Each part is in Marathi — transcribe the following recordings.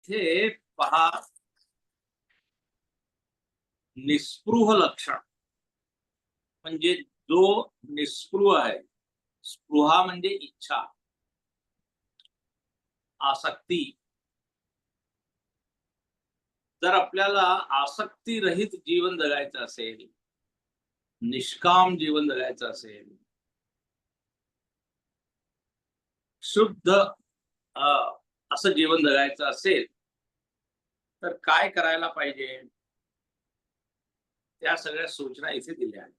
इथे पहा, निस्पृह लक्षण म्हणजे जो निस्पृह आहे. स्पृहा म्हणजे इच्छा, आसक्ती. जर आपल्याला आसक्ती रहित जीवन जगायचं असेल, निष्काम जीवन जगायचं असेल, शुद्ध असं जीवन जगायचं असेल, तर काय करायला पाहिजे, त्या सगळ्या सूचना इथे दिल्या आहेत.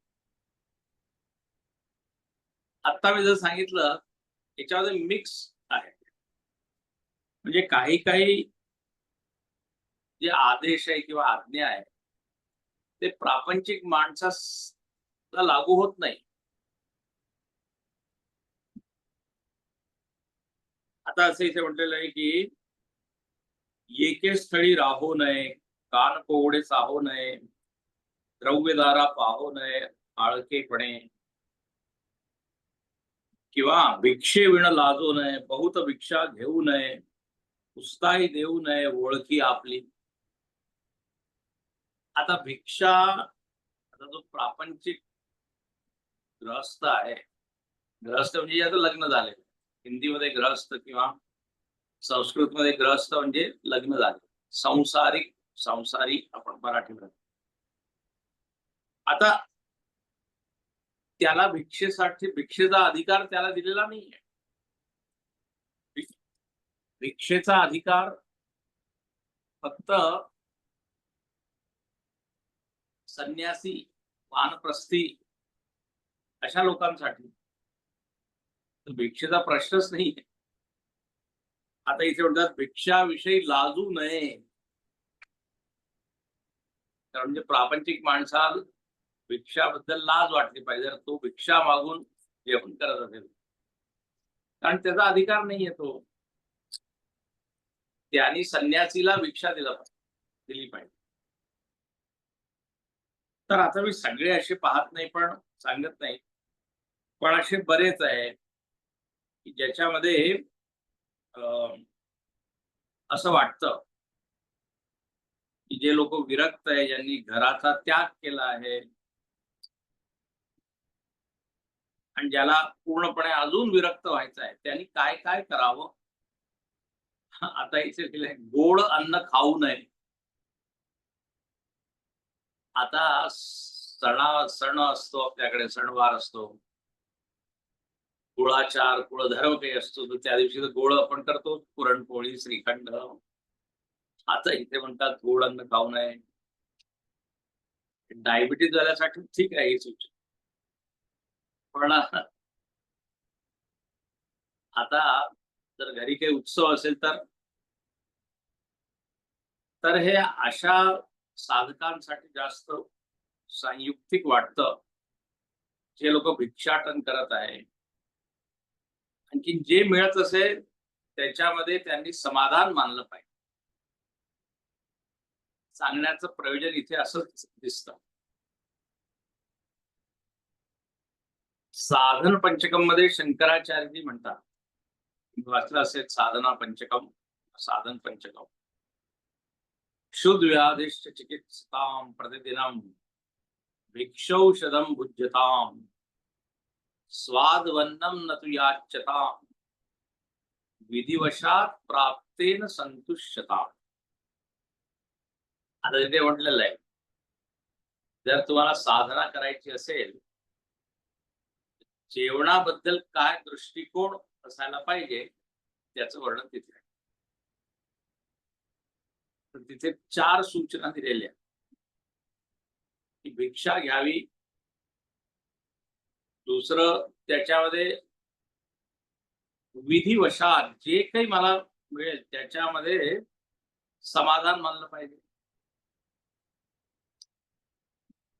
आता मी जर सांगितलं, याच्यामध्ये मिक्स आहे. म्हणजे काही काही जे आदेश आहे किंवा आज्ञा आहे, ते प्रापंचिक माणसाला लागू होत नाही. आता असं इथे म्हटलेलं आहे की एके स्थळी राहू नये, कान कोवडे चाहू नये, द्रव्यधारा पाहू नये आळकेपणे, किंवा भिक्षे विण लाजू नये, बहुत भिक्षा घेऊ नये, उस्ताही देऊ नये ओळखी आपली. आता भिक्षा, आता जो प्रापंचिक ग्रहस्थ आहे, ग्रहस्थ म्हणजे आता लग्न झाले, हिंदीमध्ये ग्रहस्थ किंवा संस्कृतमध्ये ग्रहस्थ म्हणजे लग्न झाले, संसारिक, संसारी आपण मराठीमध्ये. आता त्याला भिक्षेसाठी भिक्षेचा अधिकार त्याला दिलेला नाहीये. भिक्षेचा अधिकार फक्त संन्यासी, वानप्रस्थी अशा लोकांसाठी. भिक्षेचा प्रश्नच नाही. आता इथे म्हणतात भिक्षाविषयी लाजू नये, कारण म्हणजे प्रापंचिक माणसाला भिक्षाबद्दल लाज वाटली पाहिजे. तो भिक्षा मागून जेवण करत असेल, कारण त्याचा अधिकार नाहीये तो. त्यांनी संन्यासीला भिक्षा दिली पाहिजे. तर आता मी सगळे असे पाहत नाही, पण सांगत नाही, पण असे बरेच आहे की ज्याच्यामध्ये असं वाटतं की जे लोक विरक्त आहे, ज्यांनी घराचा त्याग केला आहे आणि ज्याला पूर्णपणे अजून विरक्त व्हायचं आहे, त्यांनी काय काय करावं. आता इथे दिलंय, गोड अन्न खाऊ नये. आता सण असतो आपल्याकडे, सणवार असतो, कुळाचार, कुळधर्म काही असतो, तर त्या दिवशी तर गोड आपण करतो, पुरणपोळी, श्रीखंड. आता इथे म्हणतात गोड अन्न खाऊ नये. डायबिटीज झाल्यासाठी ठीक आहे ही सूचना, पण आता जर घरी काही उत्सव असेल तर हे अशा साधकांसाठी जास्त संयुक्तिक वाटतं, जे लोक भिक्षाटन करत आहे. आणखी जे मिळत असेल त्याच्यामध्ये त्यांनी समाधान मानलं पाहिजे. सांगण्याचं प्रयोजन इथे असंच दिसतं. साधन पंचकम मध्ये शंकराचार्यजी म्हणतात, वाचलं असेल साधना पंचकम, साधन पंचकम. क्षुद्व्याधिश्च चिकित्सतां प्रतिदिनम भिक्षौषधम भुज्यताम, स्वादवन्नम न तु याच्यताम, विधिवशात प्राप्तेन संतुष्यताम. आता इथे म्हटलेलं आहे, जर तुम्हाला साधना करायची असेल, जेवणाबद्दल काय दृष्टिकोन असायला पाहिजे त्याचं वर्णन तिथे आहे. तर तिथे 4 सूचना दिलेल्या की भिक्षा घ्यावी. दुसरं, त्याच्यामध्ये विधिवशात जे काही मला मिळेल त्याच्यामध्ये समाधान मानलं पाहिजे.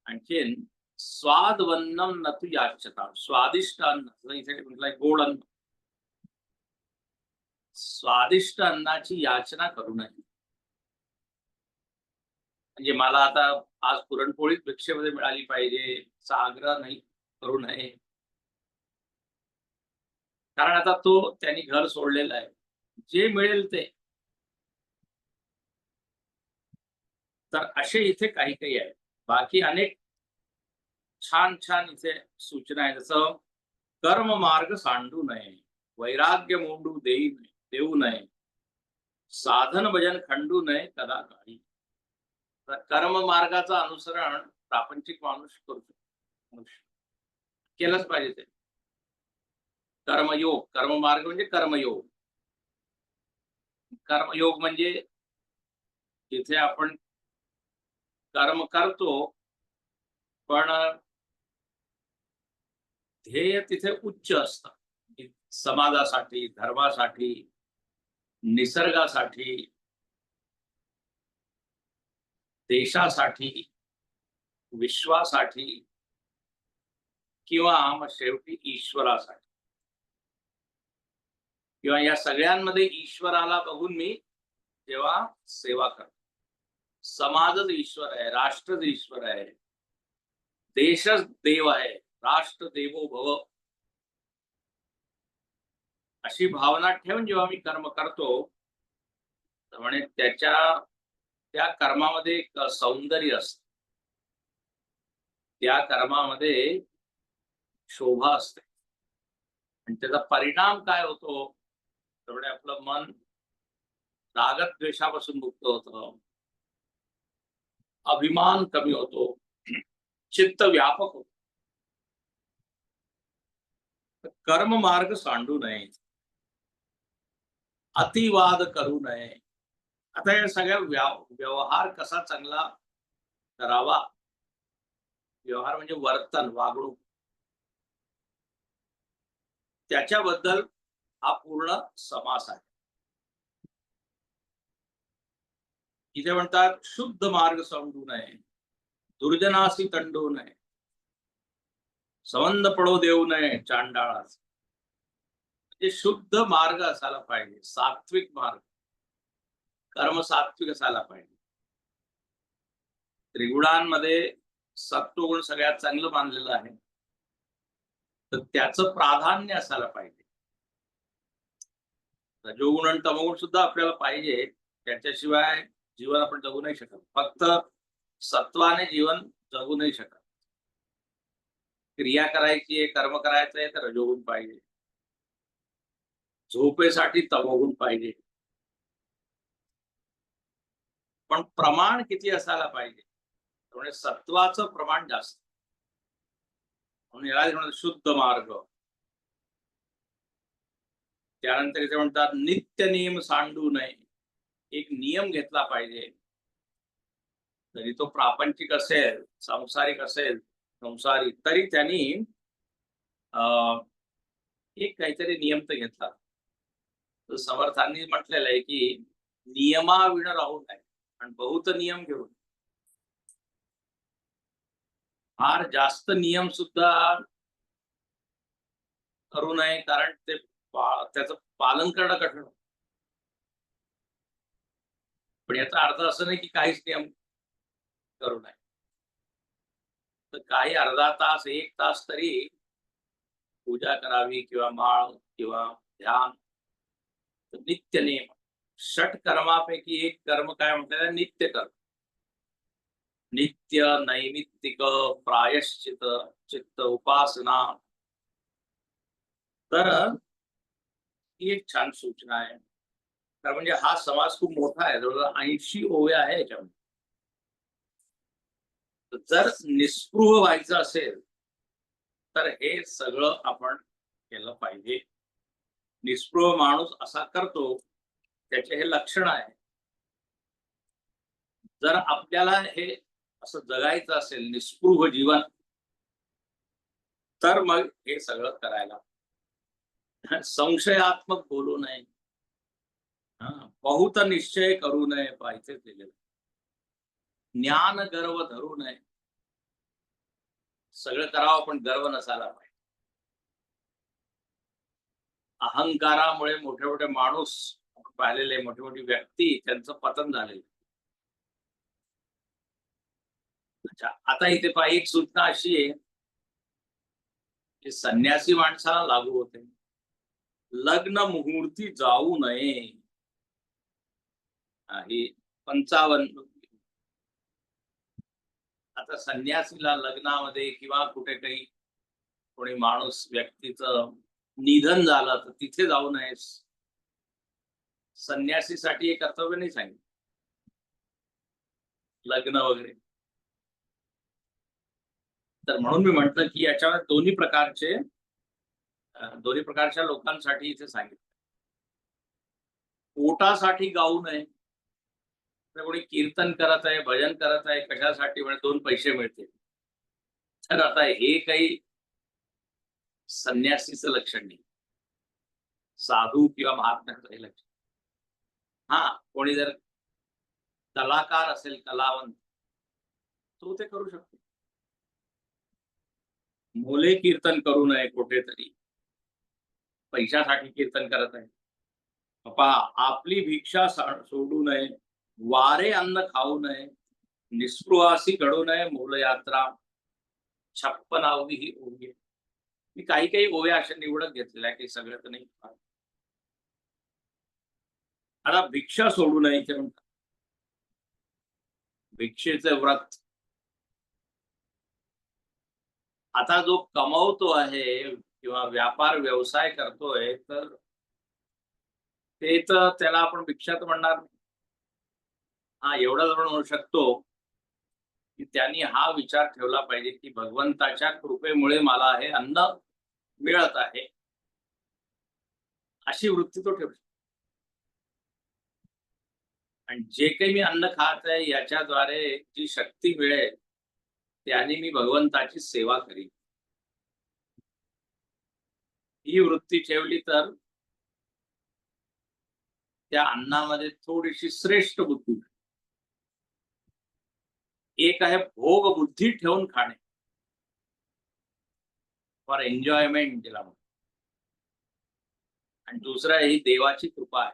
आणखीन स्वादवन्नम न तु याच्यताम, स्वादिष्ट अन्न, इथे म्हटलंय गोड अन्न, स्वादिष्ट अन्नाची याचना करू नये. म्हणजे मला आता आज पुरणपोळीच भिक्षेमध्ये मिळाली पाहिजे असा आग्रह नाही करू नये, कारण आता तो त्यांनी घर सोडलेलं आहे. जे मिळेल ते तर असे इथे काही काही आहे. बाकी अनेक छान छान इथे सूचना आहे. जसं कर्म मार्ग सांडू नये, वैराग्य मोडू देऊ नये, साधन भजन खंडू नये कदा काळी. तर कर्म मार्गाचं अनुसरण प्रापंचिक माणूस करू शकतो, मनुष्य केलंच पाहिजे ते. कर्मयोग, कर्ममार्ग म्हणजे कर्मयोग. कर्मयोग म्हणजे जिथे आपण कर्म करतो, पण ध्येय तिथे उच्च असतं. समाजासाठी, धर्मासाठी, निसर्गासाठी, देशासाठी, विश्वासाठी किंवा मग शेवटी ईश्वरासाठी. किंवा या सगळ्यांमध्ये ईश्वराला बघून मी जेव्हा सेवा करतो, समाजच ईश्वर आहे, राष्ट्रच ईश्वर आहे, देशच देव आहे, राष्ट्र देवो भव, अशी भावना ठेवून जेव्हा मी कर्म करतो, तर म्हणे त्या कर्मामध्ये एक सौंदर्य असतं, त्या कर्मामध्ये शोभा असते. आणि त्याचा परिणाम काय होतो, तर म्हणे आपलं मन रागद्वेषापासून मुक्त होतं, अभिमान कमी होतो, चित्त व्यापक होतो. कर्म मार्ग सांडू नये, अतिवाद करू नये. आता या सगळ्या व्यवहार कसा चांगला करावा, व्यवहार म्हणजे वर्तन, वागणूक, त्याच्याबद्दल हा पूर्ण समास आहे. इथे म्हणतात शुद्ध मार्ग समजू नये, दुर्जनासी तंडू नये, संबंध पडो देऊ नये चांडाळास. म्हणजे शुद्ध मार्ग असायला पाहिजे, सात्विक मार्ग, कर्म सात्विक असायला पाहिजे. त्रिगुणांमध्ये सत्वगुण सगळ्यात चांगलं मानलेलं आहे, तर त्याचं प्राधान्य असायला पाहिजे. रजोगुण आणि तमोगुण सुद्धा आपल्याला पाहिजे, त्याच्याशिवाय जीवन आपण जगू नाही शकत. फक्त सत्वाने जीवन जगू नाही शकत. क्रिया करायची आहे, कर्म करायचं आहे, तर रजोगुण पाहिजे, झोपेसाठी तमोगुण पाहिजे. पण प्रमाण किती असायला पाहिजे, म्हणजे सत्वाचं प्रमाण जास्त. म्हणून याला म्हणतात शुद्ध मार्ग. त्यानंतर इथे म्हणतात नित्य नियम सांडू नये, एक नियम घेतला पाहिजे. जरी तो प्रापंचिक असेल, सांसारिक असेल, संसारी, तरी त्यांनी एक काहीतरी नियम तर घेतला. तर समर्थांनी म्हटलेलं आहे की नियमाविण राहू नये आणि बहुत नियम घेऊन. फार जास्त नियम सुद्धा करू नये, कारण ते त्याचं पालन करणं कठीण. पण याचा अर्थ असं नाही की काहीच नियम करू नये. तर काही अर्धा तास, 1 तास तरी पूजा करावी किंवा माळ किंवा ध्यान. नित्य नियम, षट कर्मापैकी एक कर्म काय म्हणतात, नित्य कर्म. नित्य नैमित्तिक प्रायश्चित चित्त उपासना. तर ही एक छान सूचना आहे. तर म्हणजे हा समाज खूप मोठा आहे, जवळजवळ 80 ओव्या आहे याच्यामध्ये. जर निस्पृह व्हायचं असेल तर हे सगळं आपण केलं पाहिजे. निस्पृह माणूस असा करतो, त्याचे हे लक्षण आहे. जर आपल्याला हे असं जगायचं असेल निस्पृह जीवन, तर मग हे सगळं करायला. संशयात्मक बोलू नये, बहुत निश्चय करू नये, पाहिजे दिलेलं. ज्ञान गर्व धरू नये, सगळं करावं पण गर्व नसायला पाहिजे. अहंकारामुळे मोठे मोठे माणूस पाहिलेले, मोठी मोठी व्यक्ती, त्यांचं पतन झालेलं. अच्छा, आता इथे पाहिजे एक सूचना अशी आहे की संन्यासी माणसाला लागू होते. लग्न मुहूर्ती जाऊ नये, ही 55 आता संन्यासीला लग्नामध्ये किंवा कुठे काही कोणी माणूस व्यक्तीचं निधन झालं तर तिथे जाऊ नयेस. संन्यासीसाठी हे कर्तव्य नाही सांगितलं. लग्न वगैरे. तर म्हणून मी म्हटलं की याच्यावर दोन्ही प्रकारच्या लोकांसाठी इथे सांगितलं. पोटासाठी गाऊ नये. तर कोणी कीर्तन करत आहे, भजन करत आहे, कशासाठी? म्हणजे 2 पैसे मिळतील. तर आता हे काही संन्यासीचं लक्षण नाही. साधू किंवा महात्म्याचं हे लक्षण. हा, कोणी जर कलाकार असेल, कलावंत, तो ते करू शकतो. मुले कीर्तन करू नये कुठेतरी. पैशासाठी कीर्तन करत आहे. पहा, आपली भिक्षा सोडू नये, वारे अन्न खाऊ नये, निस्पृहासी घडू नये, मूलयात्रा 56 अवधी ही ओवी. मी काही ओव्या अशा निवडत घेतलेल्या, काही सगळं तर नाही. आता भिक्षा सोडू नये ते म्हणतात. भिक्षेचं व्रत. आता जो कमवतो आहे किंवा व्यापार व्यवसाय करतोय, तर ते तर त्याला आपण भिक्षा तर म्हणणार नाही. हा, एवढंच आपण म्हणू शकतो की त्यांनी हा विचार ठेवला पाहिजे की भगवंताच्या कृपेमुळे मला हे अन्न मिळत आहे, अशी वृत्ती तो ठेवू शकतो. आणि जे काही मी अन्न खात आहे याच्याद्वारे जी शक्ती मिळेल त्याने मी भगवंताची सेवा करीन, ही वृत्ती ठेवली तर त्या अन्नामध्ये थोडीशी श्रेष्ठ बुद्धी. एक आहे भोग बुद्धी ठेवून खाणे, फॉर एन्जॉयमेंट ज्याला म्हणतात, आणि दुसरा ही देवाची कृपा आहे.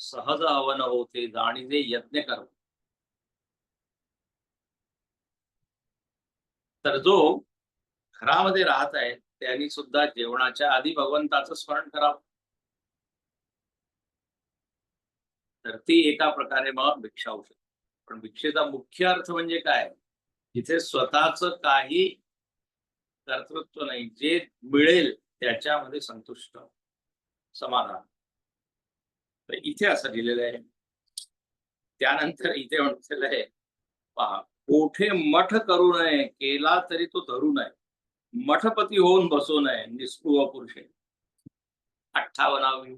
सहज हवन होते जाणीजे यज्ञ कर. तर जो घरामध्ये राहत आहे त्यांनी सुद्धा जेवणाच्या आधी भगवंताचं स्मरण करावं. तर ती एका प्रकारे मग भिक्षा होऊ शकते. पण भिक्षेचा मुख्य अर्थ म्हणजे काय? जिथे स्वतःच काही कर्तृत्व नाही, जे मिळेल त्याच्यामध्ये संतुष्ट, समाधान. तर इथे असं लिहिलेलं आहे. त्यानंतर इथे म्हटलेलं आहे, पहा, कोठे मठ करू नये, केला तरी तो धरू नये, मठपती होऊन बसू नये, निस्पृह पुरुषे. 58वी.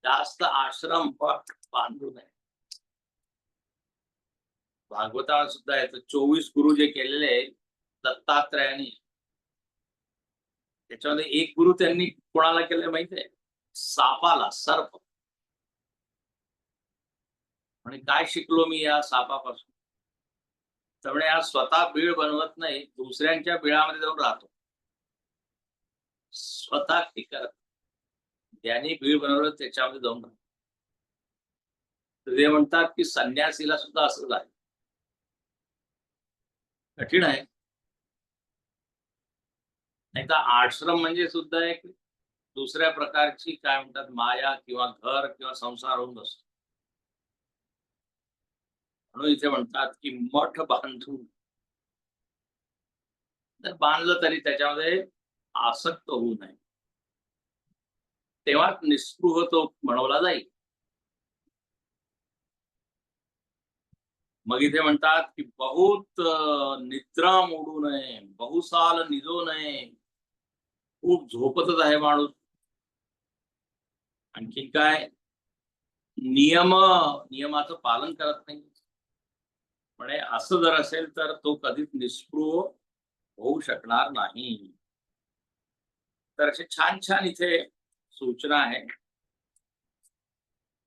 जास्त आश्रम बांधू नये. भागवतात सुद्धा येतं 24 गुरु जे केलेले दत्तात्रयाने, त्याच्यामध्ये एक गुरु त्यांनी कोणाला केलं माहिती आहे? सापाला, सर्प. आणि काय शिकलो मी या सापापासून? त्यामुळे हा स्वतः बीळ बनवत नाही, दुसऱ्यांच्या बिळामध्ये जाऊन राहतो. स्वतः ठीक करत, ज्यांनी बीळ बनवलं त्याच्यामध्ये जाऊन राहतो. ते म्हणतात की संन्यासीला सुद्धा असंच आहे. कठीण आहे. नाही तर आश्रम म्हणजे सुद्धा एक दुसऱ्या प्रकारची काय म्हणतात माया किंवा घर किंवा संसार होऊन बसतो. म्हणून इथे म्हणतात की मठ बांधून, जर बांधलं तरी त्याच्यामध्ये आसक्त होऊ नये, तेव्हा निस्पृह तो म्हणवला जाईल. मग इथे म्हणतात की बहुत निद्रा मोडू नये, बहुसाल निजो नये. खूप झोपतच आहे माणूस. आणखी काय? नियमाचं पालन करत नाही. म्हणजे असं जर असेल तर तो कधीच निस्पृह होऊ शकणार नाही. तर असे छान छान इथे सूचना आहे.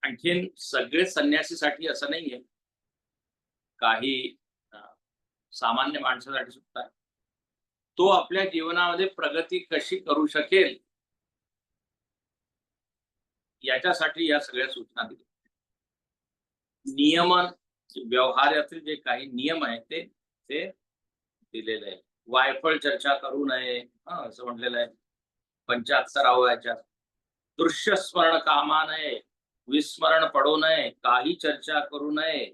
आणखीन सगळे संन्यासीसाठी असं नाहीये, काही सामान्य माणसासाठी सुद्धा आहे. तो आपल्या जीवनामध्ये प्रगती कशी करू शकेल याच्यासाठी या सगळ्या सूचना दिल्या. नियमन, व्यवहारातील जे काही नियम आहेत ते दिलेले आहे. वायफळ चर्चा करू नये, असं म्हटलेलं आहे 75व्या याच्यात. दृश्य स्मरण कामा नये, विस्मरण पडू नये, काही चर्चा करू नये,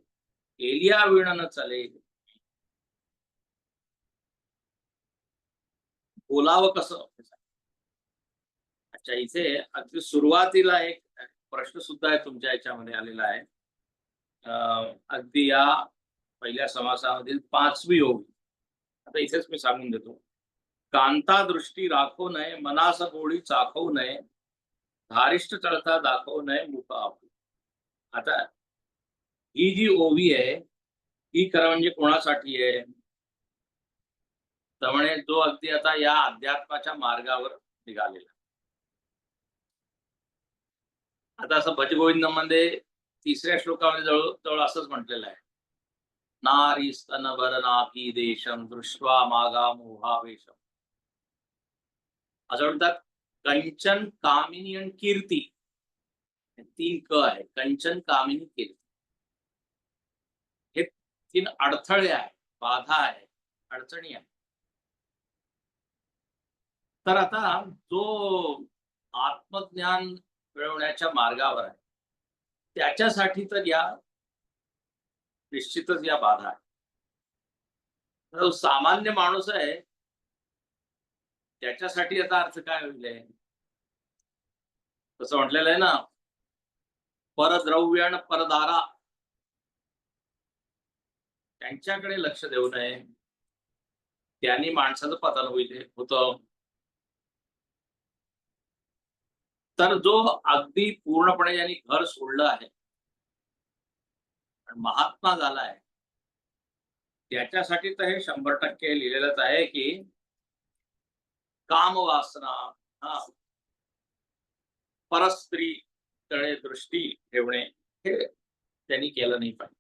एलिया विण न चले, बोलावं कसं. अच्छा, इथे अगदी सुरुवातीला एक प्रश्न सुद्धा आहे तुमच्या याच्यामध्ये आलेला आहे. अगदी या पहिल्या समासामधील 5वी ओवी. आता इथेच मी सांगून देतो. कांता दृष्टी राखो नये, मनास गोडी चाखवू नये, धारिष्ट चढता दाखवू नये मुख आपू. आता ही जी ओवी आहे ही खरं म्हणजे कोणासाठी आहे, तर म्हणे जो अगदी आता या अध्यात्माच्या मार्गावर निघालेला. आता असं भजगोविंदमध्ये 3ऱ्या श्लोकामध्ये जवळ असंच म्हटलेलं आहे. नारी स्तनभर नाभी देशम दृष्ट्वा मागा मोहावेशम. असं म्हणतात कंचन कामिनी आणि कीर्ती, 3 क आहे. कंचन कामिनी कीर्ती हे 3 अडथळे आहे, बाधा आहे, अडचणी आहे. तर आता जो आत्मज्ञान मिळवण्याच्या मार्गावर आहे त्याच्यासाठी तर या निश्चितच या बाधा आहे. जो सामान्य माणूस आहे त्याच्यासाठी याचा अर्थ काय होईल, तसं म्हटलेलं आहे ना, परद्रव्य आणि परदारा त्यांच्याकडे लक्ष देऊ नये, त्यांनी माणसाचं पतन होतं. तर जो अगदी पूर्णपणे ज्यांनी घर सोडलं आहे महात्मा झाला आहे त्याच्यासाठी तर हे 100% लिहिलेलंच आहे की काम वासना, हा, परस्त्री कडे दृष्टी ठेवणे हे त्यांनी केलं नाही पाहिजे.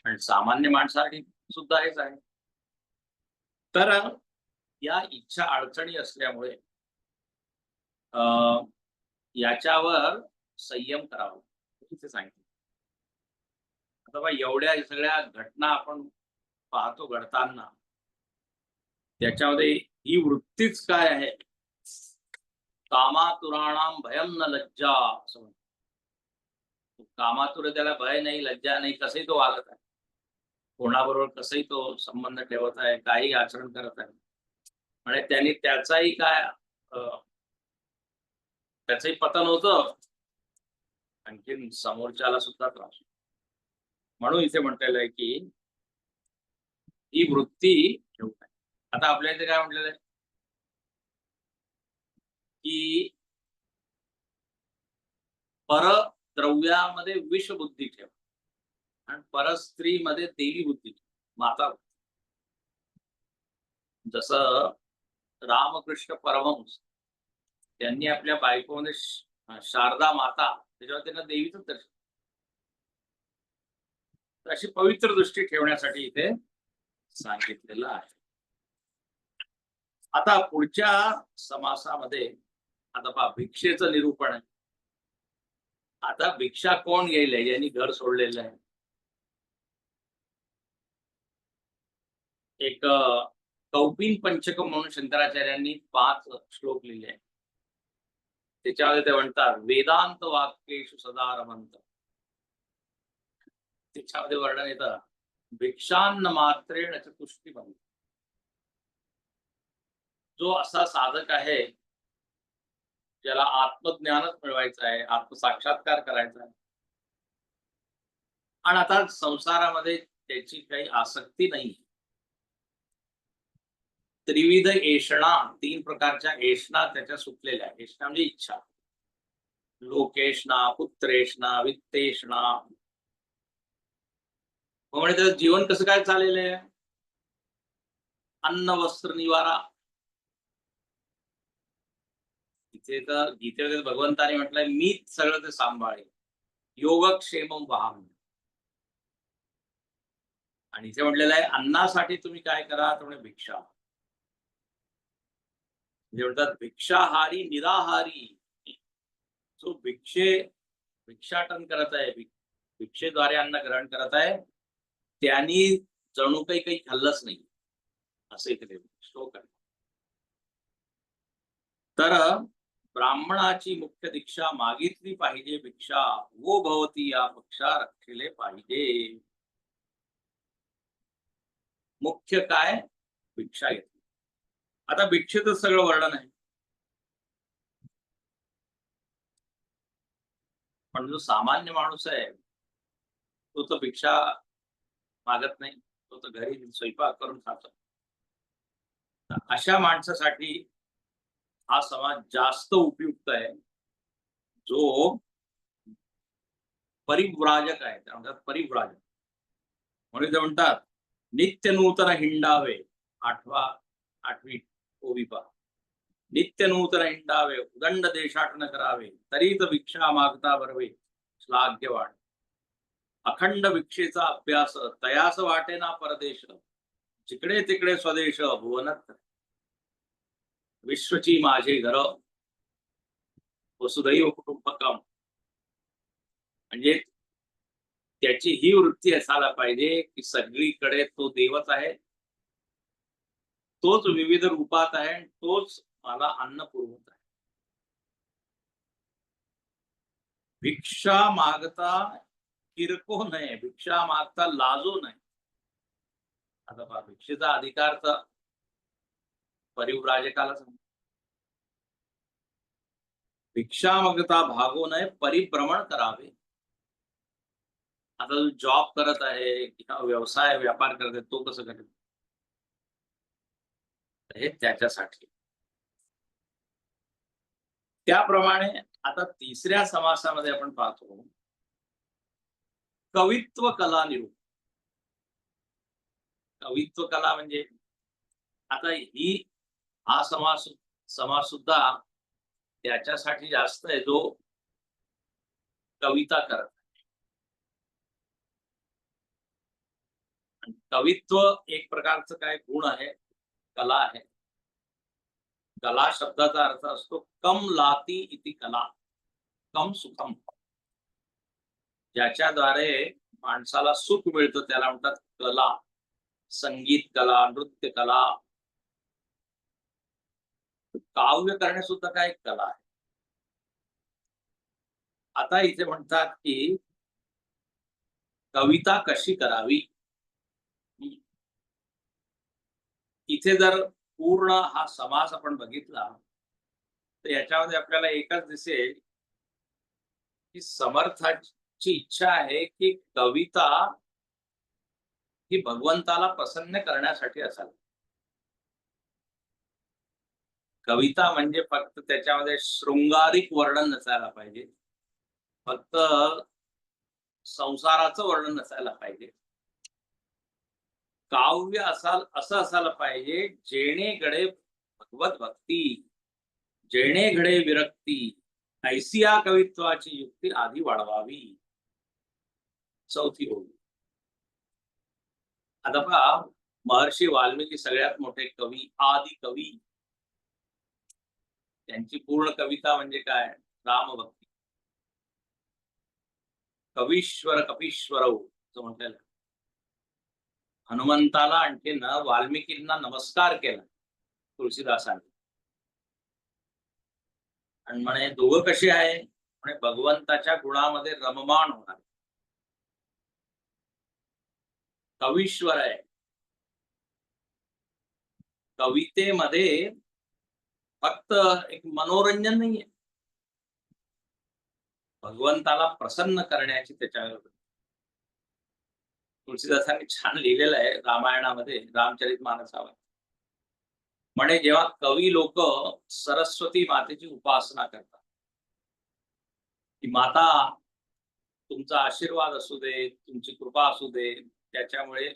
आणि सामान्य माणसासाठी सुद्धा हेच आहे. तर या इच्छा अडचणी असल्यामुळे याच्यावर संयम करावा इथे सांगितलं. आता बा एवढ्या सगळ्या घटना आपण पाहतो घडताना, त्याच्यामध्ये ही वृत्तीच काय आहे, कामातुराणाम भयम न लज्जा असं म्हणतो. कामातुर त्याला भय नाही, लज्जा नाही, कसंही तो वागत आहे, कोणाबरोबर कसंही तो संबंध ठेवत आहे, काही आचरण करत आहे. म्हणजे त्यांनी त्याचाही काय त्याचंही पतन होतं, आणखीन समोरच्याला सुद्धा त्रास. म्हणून इथे म्हटलेलं आहे की ही वृत्ती ठेवू नये. आता आपल्या इथे काय म्हटलेलं आहे की परद्रव्यामध्ये विषबुद्धी ठेव आणि परस्त्रीमध्ये देवी बुद्धी ठेव, माता. जसं रामकृष्ण परमहंस त्यांनी आपल्या बायकोमध्ये शारदा माता, त्याच्यावर त्यांना देवीच दर्शन. अशी पवित्र दृष्टी ठेवण्यासाठी इथे सांगितलेलं आहे. आता पुढच्या समासामध्ये आता पहा भिक्षेचं निरूपण आहे. आता भिक्षा कोण घेईल, यांनी घर सोडलेलं आहे. एक कौपिन पंचकम म्हणून शंकराचार्यांनी 5 श्लोक लिहिले आहेत. त्याच्यामध्ये ते म्हणतात वेदांत वाक्येषु सदा रमंत. त्याच्यामध्ये वर्णन येतं भिक्षान्न मात्रेण तुष्टी बंध. जो असा साधक आहे ज्याला आत्मज्ञानच मिळवायचं आहे, आत्मसाक्षात्कार करायचा आहे, आणि आता संसारामध्ये त्याची काही आसक्ती नाही, त्रिविध एषणा, 3 प्रकारच्या एषणा त्याच्या सुटलेल्या. एषणा म्हणजे इच्छा, लोकेशना, पुत्रेशना, वित्तेशना. म्हणजे त्याचं जीवन कसं काय चाललेलं आहे, अन्न वस्त्र निवारा. इथे तर गीतेमध्ये भगवंताने म्हटलंय मीच सगळं ते सांभाळेल, योगक्षेमम वहाम. आणि इथे म्हटलेलं आहे अन्नासाठी तुम्ही काय करा, तुम्ही भिक्षा. म्हणतात भिक्षाहारी निराहारी. जो भिक्षाटन करत आहे, भिक्षेद्वारे अन्न ग्रहण करत आहे, त्यांनी जणू काही खाल्लंच नाही, असं इथे श्लोक आहे. तर ब्राह्मणाची मुख्य दीक्षा मागितली पाहिजे भिक्षा, वो भवती या पक्षा रक्षिले पाहिजे. मुख्य काय? भिक्षा घेतली. आता भिक्षेतच सगळं वर्णन आहे. पण जो सामान्य माणूस आहे तो तर भिक्षा मागत नाही, तो तर घरी स्वयंपाक करून खातो. तर अशा माणसासाठी हा समाज जास्त उपयुक्त आहे, जो परिव्राजक आहे. त्या म्हणतात परिव्राजक. म्हणून ते म्हणतात नित्य नूतन हिंडावे. आठवी ओवी पहा. नित्य नूतन हिंडावे, उदंड देशाटन करावे, तरीत भिक्षा मागता बरवे, श्लाघ्य वाढ. अखंड भिक्षेचा अभ्यास, तयास वाटेना परदेश, जिकडे तिकडे स्वदेश भुवनत, विश्वची माझे घर, वसुदैव कुटुंबकम. म्हणजे त्याची ही वृत्ती असायला पाहिजे की सगळीकडे तो देवच आहे, तोच विविध रूपात आहे, तोच मला अन्न पुरवत आहे. भिक्षा मागता किरको नये, भिक्षा मागता लाजो नये. आता पहा, भिक्षेचा अधिकार तर परिव्राजकाला सांगतो. भिक्षा मागता भागो नये, परिभ्रमण करावे. आता जो जॉब करत आहे किंवा व्यवसाय व्यापार करत आहे तो कसं करेल? हे त्याच्यासाठी. त्याप्रमाणे आता तिसऱ्या समासामध्ये आपण पाहतो कवित्व कला निरूप. कवित्व कला म्हणजे आता हा समास सुद्धा त्याच्यासाठी जास्त आहे जो कविता करत. कवित्व एक प्रकारचं काय गुण आहे, कला आहे. कला शब्दाचा अर्थ असतो कम लाती इति कला, कम सुखम. ज्याच्याद्वारे माणसाला सुख मिळतं त्याला म्हणतात कला. संगीत कला, नृत्य कला, काव्य करणे सुद्धा काय कला आहे. आता इथे म्हणतात की कविता कशी करावी. इथे जर पूर्ण हा समास आपण बघितला तर याच्यामध्ये आपल्याला एकच दिसेल की समर्थाची इच्छा आहे की कविता ही भगवंताला प्रसन्न करण्यासाठी असावी. कविता म्हणजे फक्त त्याच्यामध्ये शृंगारिक वर्णन नसायला पाहिजे, फक्त संसाराचं वर्णन नसायला पाहिजे. काव्य असं असायला पाहिजे जेणे घडे भगवत भक्ती, जेणे घडे विरक्ती, ऐसिया कवित्वाची युक्ती आधी वाढवावी. चौथी ओवी. आता पहा, महर्षी वाल्मिकी सगळ्यात मोठे कवी, आदि कवी. त्यांची पूर्ण कविता म्हणजे काय? रामभक्ती. कवीश्वर कपीश्वर असं म्हटलेलं. हनुमंताला आणखीन वाल्मिकींना नमस्कार केला तुलसीदासांनी आणि म्हणे दोघं कशी आहे? म्हणे भगवंताच्या गुणामध्ये रममाण होणार. कवीश्वर आहे. कवितेमध्ये फक्त एक मनोरंजन नाहीये, भगवंताला प्रसन्न करण्याची त्याच्यावर. तुलसीदासांनी छान लिहिलेलं आहे रामायणामध्ये, रामचरितमानसावर. म्हणे जेव्हा कवी लोक सरस्वती मातेची उपासना करतात की माता तुमचा आशीर्वाद असू दे, तुमची कृपा असू दे, त्याच्यामुळे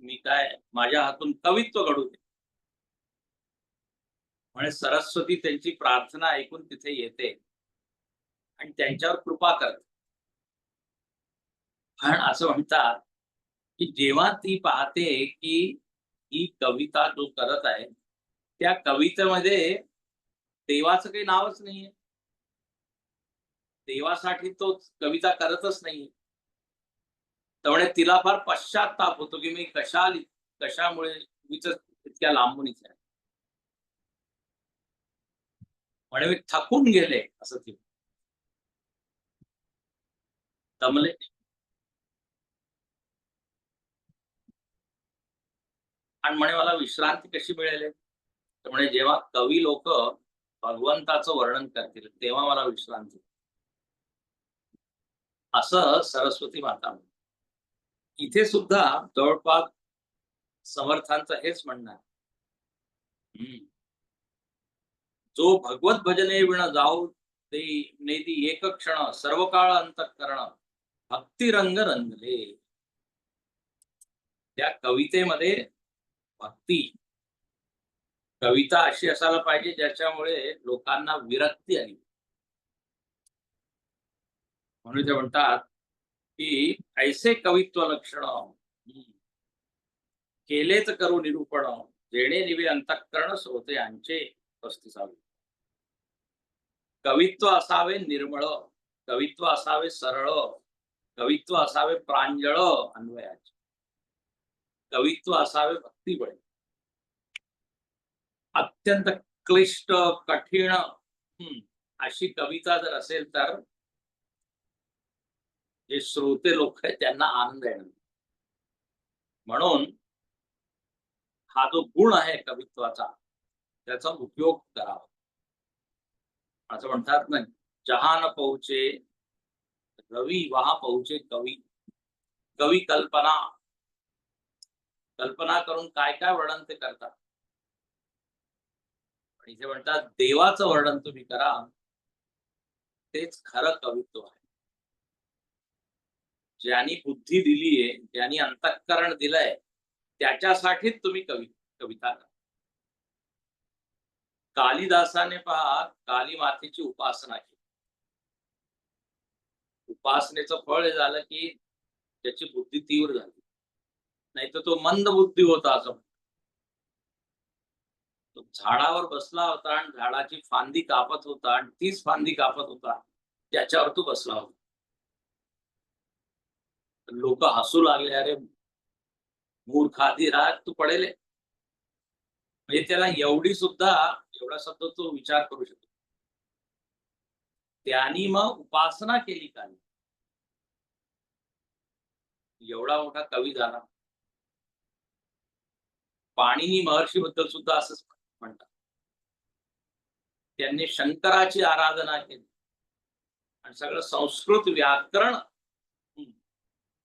मी काय माझ्या हातून कवित्व घडू दे. म्हणजे सरस्वती त्यांची प्रार्थना ऐकून तिथे येते आणि त्यांच्यावर कृपा करते. पण असं म्हणतात की जेव्हा ती पाहते की ही कविता जो करत आहे त्या कवितेमध्ये देवाचं काही नावच नाहीये, देवासाठी तो कविता करतच नाही, त्यामुळे तिला फार पश्चाताप होतो की मी कशामुळे इतक्या लांबून इथे आहे. म्हणे मी थकून गेले असं ती दमले. आणि म्हणे मला विश्रांती कशी मिळेल? तर म्हणे जेव्हा कवी लोक भगवंताचं वर्णन करतील तेव्हा मला विश्रांती. असं सरस्वती माता म्हणते. इथे सुद्धा जवळपास समर्थांचं हेच म्हणणं आहे. हम्म. जो भगवत भजने विण जाऊ ते नेदी एक क्षण सर्व काळ अंतःकरण भक्ती रंग रंगले. त्या कवितेमध्ये भक्ती, कविता अशी असायला पाहिजे ज्याच्यामुळे लोकांना विरक्ती आली. म्हणून ते म्हणतात की ऐसे कवित्व लक्षण केलेच करू निरूपण जेणे निवे अंतःकरण सोते यांचे पस्तीसावे. कवित्व असावे निर्मळ, कवित्व असावे सरळ, कवित्व असावे प्रांजळ अन्वयाचे, कवित्व असावे भक्तिबळ. अत्यंत क्लिष्ट कठीण अशी कविता जर असेल तर जे श्रोते लोक आहेत त्यांना आनंद येणार. म्हणून हा जो गुण आहे कवित्वाचा त्याचा उपयोग करावा. असं म्हणतात ना, जहां न पोहोचे रवी वहां पोहोचे कवी. कवी कल्पना कल्पना करून काय काय वर्णन ते करतात. इथे म्हणतात देवाचं वर्णन तुम्ही करा, तेच खरं कवित्व आहे. ज्यांनी बुद्धी दिलीये, ज्यांनी अंतःकरण दिलंय, त्याच्यासाठीच तुम्ही कविता करा. कालिदासाने पहा काली मातेची उपासना केली. उपासनेचं फळ हे झालं की त्याची बुद्धी तीव्र झाली. नाहीतर तो मंद बुद्धी होता असं. तो झाडावर बसला होता आणि झाडाची फांदी कापत होता आणि तीच फांदी कापत होता त्याच्यावर तो बसला होता. लोक हसू लागले, अरे मूर्खाधी राग तू पडेल. म्हणजे त्याला एवढी सुद्धा एवढा शब्द तो विचार करू शकतो. त्यांनी मग उपासना केली काली. एवढा मोठा कवी झाला. पाणिनी महर्षी बद्दल सुद्धा असंच म्हणतात. त्यांनी शंकराची आराधना केली आणि सगळं संस्कृत व्याकरण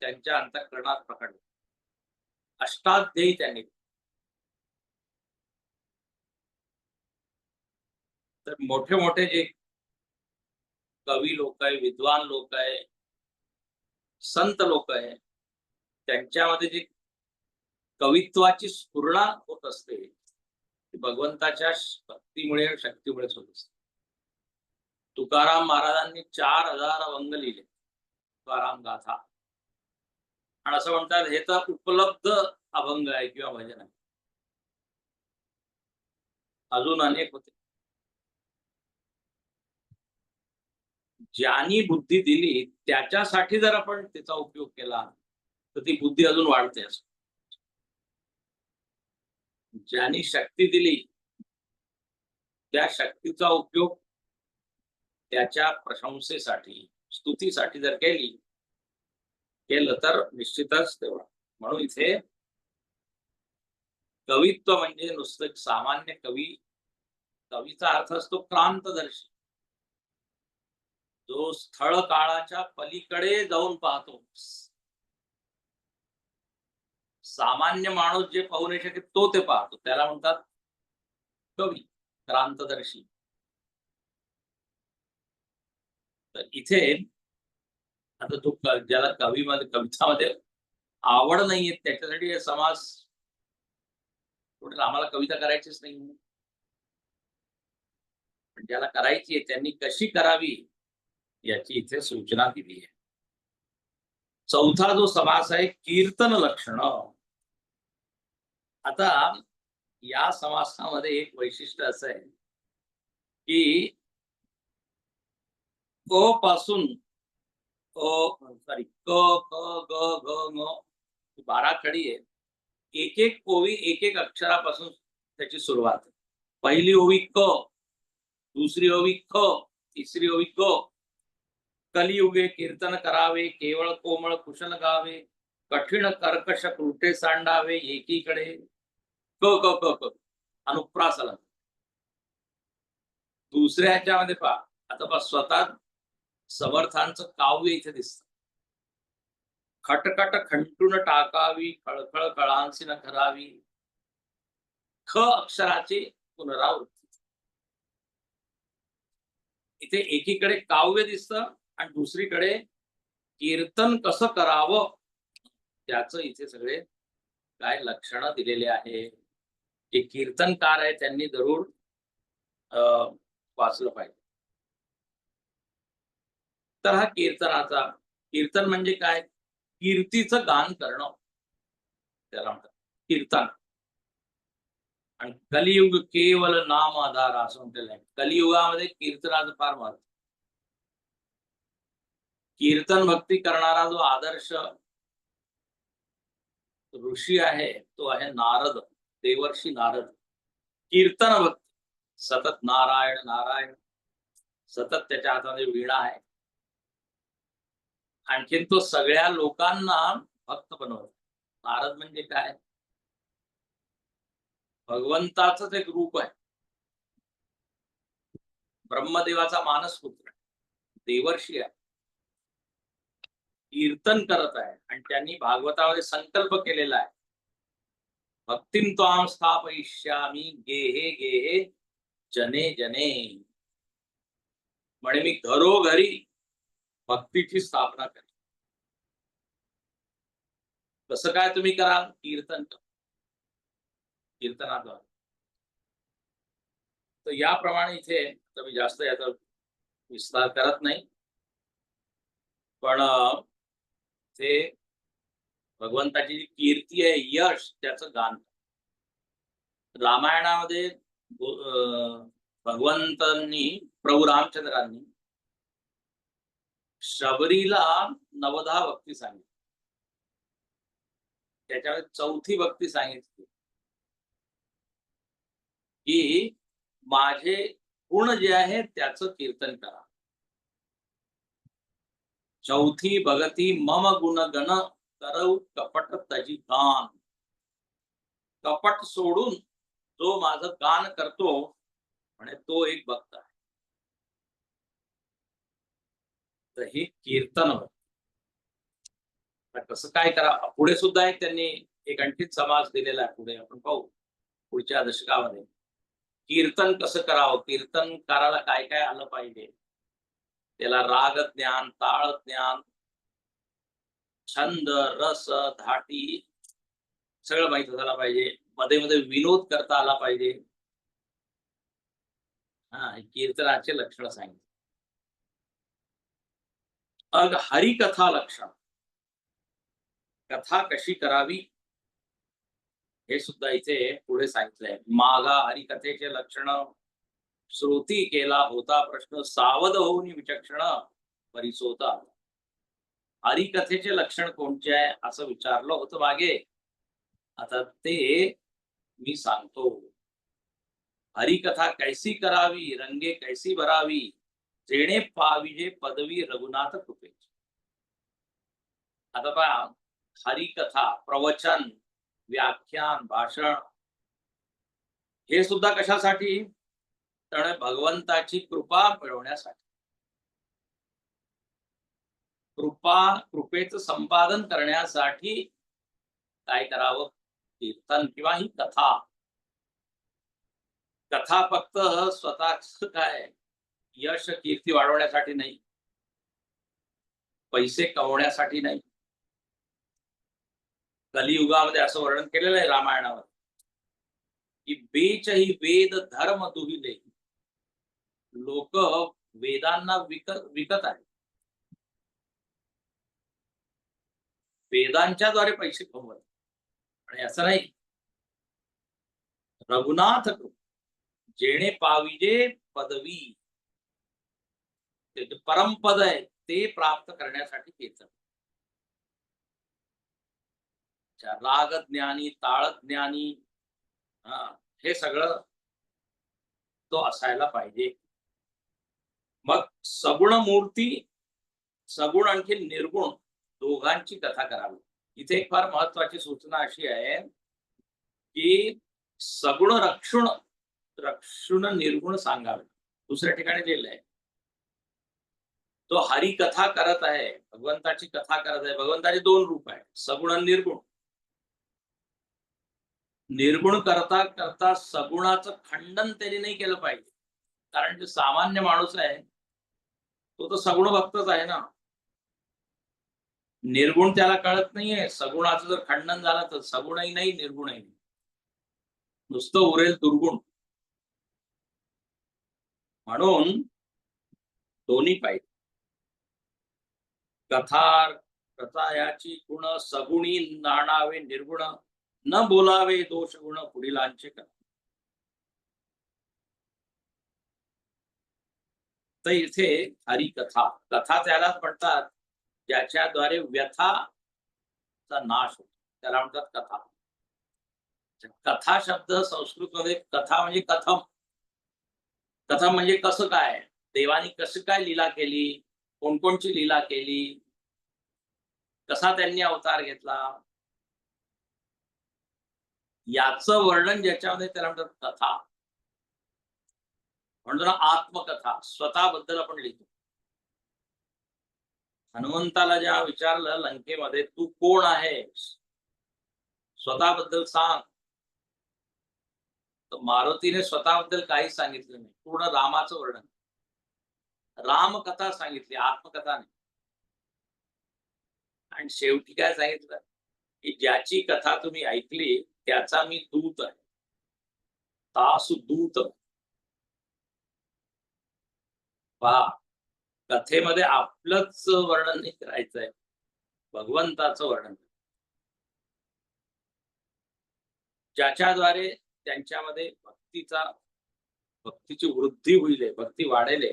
त्यांच्या अंतःकरणात प्रकटलं. अष्टाध्यायी त्यांनी. तर मोठे मोठे जे कवी लोक आहे, विद्वान लोक आहे, संत लोक आहे, त्यांच्यामध्ये जी कवित्वाची स्फुरणा होत असते ती भगवंताच्या भक्तीमुळे शक्तीमुळेच होत असते. तुकाराम महाराजांनी 4000 अभंग लिहिले, तुकाराम गाथा. आणि असं म्हणतात हे तर उपलब्ध अभंग आहे किंवा भजन आहे. अजून अनेक होते. ज्यांनी बुद्धी दिली त्याच्यासाठी जर आपण त्याचा उपयोग केला तर ती बुद्धी अजून वाढते. असं ज्यांनी शक्ती दिली त्या शक्तीचा उपयोग त्याच्या प्रशंसेसाठी स्तुतीसाठी जर केलं तर निश्चितच तेवढा. म्हणून इथे कवित्व म्हणजे नुसतं सामान्य कवीचा अर्थ असतो क्रांतदर्शी, जो स्थळ काळाच्या पलीकडे जाऊन पाहतो. सामान्य माणूस जे पाहू नाही शकत तो ते पाहतो, त्याला म्हणतात कवी, क्रांतदर्शी. तर इथे आता तो ज्याला कवितामध्ये आवड नाहीये त्याच्यासाठी समाज आम्हाला कविता करायचीच नाही. पण ज्याला करायची आहे त्यांनी कशी करावी याची इथे सूचना दिली आहे. चौथा जो समास आहे कीर्तन लक्षण. आता या समासामध्ये एक वैशिष्ट्य असं आहे की क पासून क ग घ ङ 12 खडी आहे. एक एक ओवी एक एक अक्षरापासून त्याची सुरुवात. पहिली ओवी क, दुसरी ओवी ख, तिसरी ओवी ग. कलियुगे कीर्तन करावे केवळ कोमळ कुशल गावे, कठीण कर्कश कृटे सांडावे एकीकडे. क क क क अनुप्रास अलंकार. दुसऱ्या ह्याच्यामध्ये पहा, आता पहा स्वतः समर्थांचं काव्य इथे दिसतं. खटखट खंटून टाकावी खळखळ कळांसी न करावी, ख अक्षराची पुनरावृत्ती. इथे एकीकडे काव्य दिसतं आणि दुसरीकडे कीर्तन कसं करावं त्याचं इथे सगळे काय लक्षणं दिलेले आहे. जे कीर्तनकार आहे त्यांनी जरूर वाचलं पाहिजे. तर हा कीर्तनाचा, कीर्तन म्हणजे काय? कीर्तीचं गान करणं त्याला म्हणतात कीर्तन. आणि कलियुग केवल नाम आधार असं म्हटलेलं आहे. कलियुगामध्ये कीर्तनाचं फार महत्व. कीर्तन भक्ती करणारा जो आदर्श ऋषी आहे तो आहे नारद, देवर्षी नारद. कीर्तन भक्ती सतत नारायण नारायण, सतत त्याच्या हातामध्ये वीणा आहे. आणखीन तो सगळ्या लोकांना भक्त बनवतो. नारद म्हणजे काय? भगवंताचंच एक रूप आहे. ब्रह्मदेवाचा मानस पुत्र, देवर्षी आहे, कीर्तन करत आहे आणि त्यांनी भागवतामध्ये संकल्प केलेला आहे, भक्तिम त्वाम स्थापयिष्यामि गेहे गेहे जने जने. म्हणे मी घरोघरी भक्तीची स्थापना करेन. कसं काय तुम्ही करा? कीर्तन करा, कीर्तनाद्वारे. तर याप्रमाणे इथे मी जास्त याचा विस्तार करत नाही, पण ते भगवंताची जी कीर्ती आहे, यश, त्याचं गान. रामायणामध्ये भगवंतांनी, प्रभू रामचंद्रांनी शबरीला 9 भक्ती सांगितली. त्याच्यामध्ये 4थी भक्ती सांगितली की माझे गुण जे आहे त्याचं कीर्तन करा. 4थी भगती मम गुण गण करऊ कपट तजी गान. कपट सोडून जो माझं गान करतो म्हणे तो एक भक्त आहे. तर हे कीर्तन होत. कसं काय करा? पुढे सुद्धा एक त्यांनी एक आणखीच समाज दिलेला आहे. पुढे आपण पाहू पुढच्या दशकामध्ये कीर्तन कसं करावं, कीर्तनकाराला काय काय आलं पाहिजे. त्याला राग ज्ञान, ताळ ज्ञान, छंद, रस, धाटी सगळं माहित झाला पाहिजे. मध्ये मध्ये विनोद करता आला पाहिजे. कीर्तनाचे लक्षण सांगितले. हरिकथा लक्षण, कथा कशी करावी हे सुद्धा इथे पुढे सांगितलंय. मागा हरिकथेचे लक्षण, श्रुती केला होता प्रश्न, सावध होऊन विचक्षण परिसोता. हरिकथेचे लक्षण कोणते आहे असं विचारलं होतं मागे. आता ते मी सांगतो. हरिकथा कैसी करावी, रंगे कैसी भरावी, जेणे पाविजे पदवी रघुनाथ कृपेची. आता पहा, हरिकथा, प्रवचन, व्याख्यान, भाषण हे सुद्धा कशासाठी? तर भगवंताची कृपा मिळवण्यासाठी. कृपेचं संपादन करण्यासाठी काय करावं? कीर्तन किंवा ही कथा. कथा फक्त स्वतःच काय यश कीर्ती वाढवण्यासाठी नाही, पैसे कमवण्यासाठी नाही. कलियुगामध्ये असं वर्णन केलेलं आहे रामायणावर की बेचही वेद धर्म दुहिले. लोक वेदांना विकत आहे, वेदांच्या द्वारे पैसे कमवत. आणि असं नाही, रघुनाथ जेणे पाविजे पदवी, ते परमपद आहे ते प्राप्त करण्यासाठी कीर्तन. राग ज्ञानी, ताळ ज्ञानी, हे सगळं तो असायला पाहिजे. मग सगुण मूर्ती, सगुण आणखी निर्गुण दोघांची कथा करावी. इथे एक फार महत्वाची सूचना अशी आहे की सगुण रक्षुण रक्षुण निर्गुण सांगावे. दुसऱ्या ठिकाणी लिहिलंय, तो हरी कथा करत आहे, भगवंताची कथा करत आहे. भगवंताचे दोन रूप आहेत, सगुण आणि निर्गुण. निर्गुण करता करता सगुणाचं खंडन त्यांनी नाही केलं पाहिजे. कारण जे सामान्य माणूस आहे तो तर सगुण भक्तच आहे ना. निर्गुण त्याला कळत नाहीये. सगुणाचं जर खंडन झालं तर सगुणही नाही, निर्गुणही नाही. नुसतं उरेल दुर्गुण. म्हणून दोन्ही पाहिजे. कथा कथा याची गुण सगुणी नाणावे निर्गुण, न बोलावे दोष गुण पुढीलांचे कथा. तर इथे हरिकथा, कथा त्यालाच म्हणतात ज्याच्याद्वारे व्यथाचा नाश होतो, त्याला म्हणतात कथा. कथा शब्द संस्कृतमध्ये कथा म्हणजे कथम. कथम म्हणजे कसं काय, देवानी कसं काय लीला केली, कोणकोणची लीला केली, कसा त्यांनी अवतार घेतला, याचं वर्णन ज्याच्यामध्ये त्याला म्हणतात कथा. म्हणतो ना आत्मकथा, स्वतःबद्दल आपण लिहितो. हनुमंताला जेव्हा विचारलं लंकेमध्ये, तू कोण आहेस, स्वतःबद्दल सांग, तर मारुतीने स्वतःबद्दल काहीच सांगितलं नाही. पूर्ण रामाचं वर्णन, रामकथा सांगितली, आत्मकथा नाही. आणि शेवटी काय सांगितलं की ज्याची कथा तुम्ही ऐकली त्याचा मी दूत आहे, तासु दूत. पहा, कथेमध्ये आपलंच वर्णन नाही करायचंय, भगवंताचं वर्णन. ज्याच्याद्वारे त्यांच्यामध्ये भक्तीची वृद्धी होईल, भक्ती वाढेल,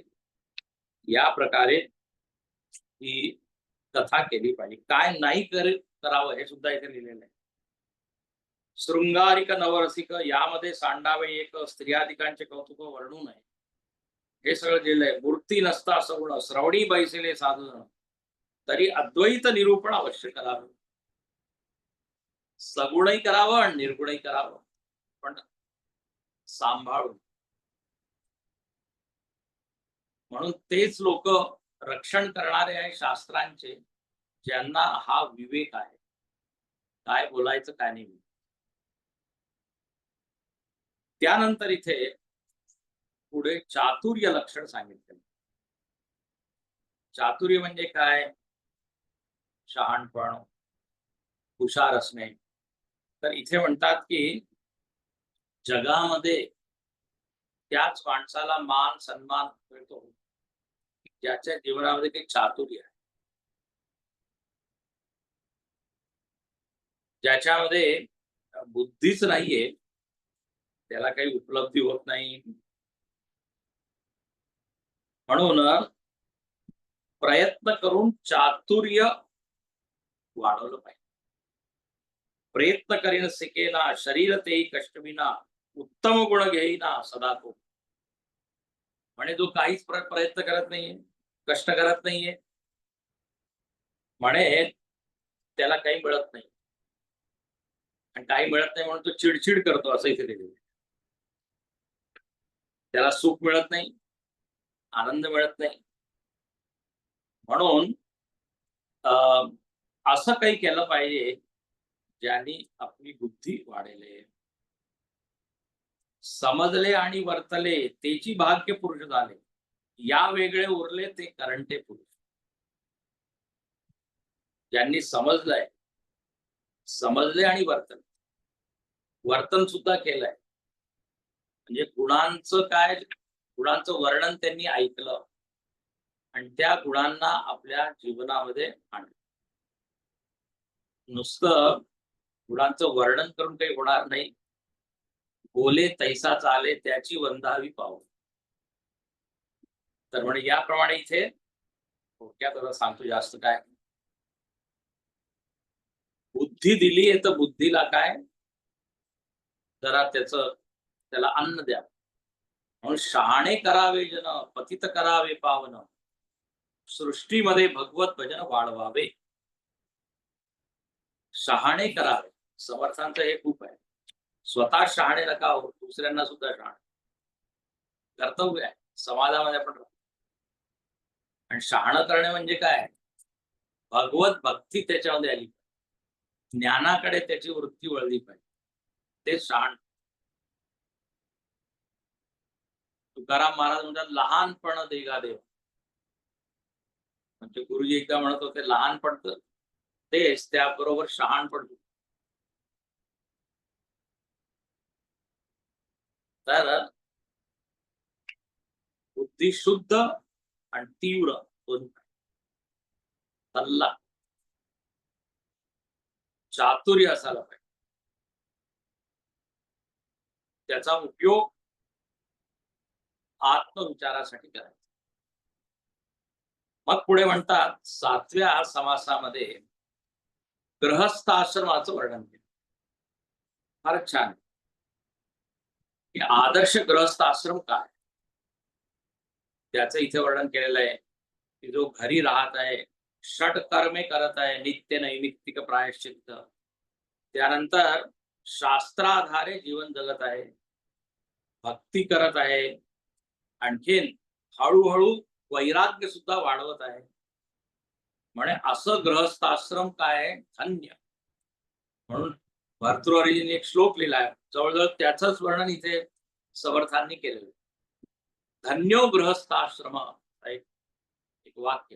या प्रकारे ही कथा केली पाहिजे. काय नाही करावं हे सुद्धा इथे लिहिलेलं आहे. शृंगारिक नवरसिक यामध्ये सांडावे एक, स्त्रियादिकांचे कौतुक वर्णू नये, हे सगळं लिहिलंय. मूर्ती नसता सगुण, श्रवणी बैसिले साधन, तरी अद्वैत निरूपण अवश्य करावं. सगुणही करावं आणि निर्गुणही करावं, पण सांभाळून. म्हणून तेच लोक रक्षण करणारे आहे शास्त्रांचे, ज्यांना हा विवेक आहे, काय बोलायचं काय नाही. त्यानंतर इथे पुढे चातुर्य लक्षण सांगितले. चातुर्य म्हणजे काय, शहाणपण, हुशार असणे. तर इथे म्हणतात की जगामध्ये त्याच माणसाला मान सन्मान मिळतो ज्याच्या जीवनामध्ये काही चातुर्य आहे, ज्याच्यामध्ये बुद्धीच नाहीये, त्याला काही उपलब्धी होत नाही. म्हणून प्रयत्न करून चातुर्य वाढवलं पाहिजे. प्रयत्न करीन शिकेना, शरीर तेही कष्टविना, उत्तम गुण घेईना सदा तो. म्हणे जो काहीच प्रयत्न करत नाहीये, कष्ट करत नाहीये, म्हणे त्याला काही मिळत नाही. आणि काही मिळत नाही म्हणून तो चिडचिड करतो, असं इथे लिहिलेलं आहे. त्याला सुख मिळत नाही, आनंद मिळत नाही. म्हणून असं काही केलं पाहिजे ज्यांनी आपली बुद्धी वाढेल. समजले आणि वर्तले तेची भाग्य पुरुष झाले, या वेगळे उरले ते करंटे पुरुष. ज्यांनी समजलंय, समजले आणि वर्तन सुद्धा केलंय, म्हणजे गुणांचं काय, गुणांचं वर्णन त्यांनी ऐकलं आणि त्या गुणांना आपल्या जीवनामध्ये आणलं. नुसतं गुणांचं वर्णन करून काही होणार नाही. बोले तैसा चाले त्याची वंदावी पाहू. तर म्हणजे याप्रमाणे इथे थोडक्यात आता सांगतो, जास्त काय. बुद्धी दिली आहे तर बुद्धीला काय जरा त्याला अन्न द्या. म्हणून शहाणे करावे जन, पतित करावे पावन, सृष्टीमध्ये भगवत भजन वाढवावे. शहाणे करावे, समर्थांचं हे खूप आहे. स्वतः शहाणे नका हो, दुसऱ्यांना सुद्धा शहाणे कर्तव्य आहे समाजामध्ये आपण राहतो. आणि शहाणं करणे म्हणजे काय, भगवत भक्ती त्याच्यामध्ये आली, ज्ञानाकडे त्याची वृत्ती वळली पाहिजे, ते शहाण. तुकाराम महाराज म्हणतात लहानपण देगा देव, म्हणजे गुरुजी एकदा म्हणत होते लहानपण तेच त्याबरोबर शहाणपण. तर बुद्धी शुद्ध आणि तीव्र दोन, सल्ला चातुर्य असायला पाहिजे, त्याचा उपयोग आत्मविचारासाठी करायचा. मग पुढे म्हणतात 7व्या समासामध्ये गृहस्थाश्रमाचं वर्णन केलं. फार छान की आदर्श गृहस्थाश्रम काय, त्याचं इथे वर्णन केलेलं आहे की जो घरी राहत आहे, षटकर्मे करत आहे, नित्य नैमित्तिक प्रायश्चित्त, त्यानंतर शास्त्राधारे जीवन जगत आहे, भक्ती करत आहे, आणखीन हळूहळू वैराग्य सुद्धा वाढवत आहे. म्हणे असं गृहस्थाश्रम काय धन्य. म्हणून भर्तृहरीने एक श्लोक लिहिलाय, जवळजवळ त्याचंच वर्णन इथे समर्थांनी केलेलं. धन्यो गृहस्थाश्रम एक वाक्य,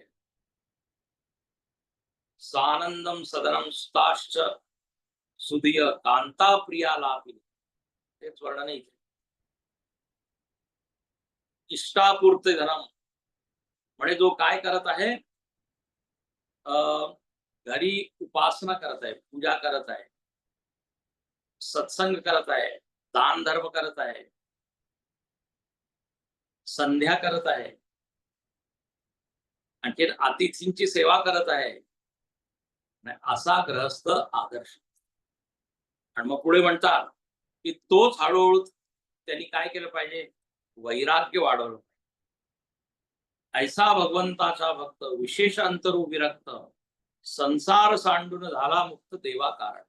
सानंदम सदनम स्ताश्च सुधिय कांता प्रिया लाभी, तेच वर्णन इथे. इष्टापूर्ती धनम, म्हणजे जो काय करत आहे, घरी उपासना करत आहे, पूजा करत आहे, सत्संग करत आहे, दान धर्म करत आहे, संध्या करत आहे, आणखी अतिथींची सेवा करत आहे, असा ग्रहस्थ आदर्श. आणि मग पुढे म्हणतात की तोच हळूहळू त्यांनी काय केलं पाहिजे, वैराग्य वाढवलं. ऐसा भगवंताचा भक्त विशेष अंतरू विरक्त, संसार सांडून झाला मुक्त देवा कारण.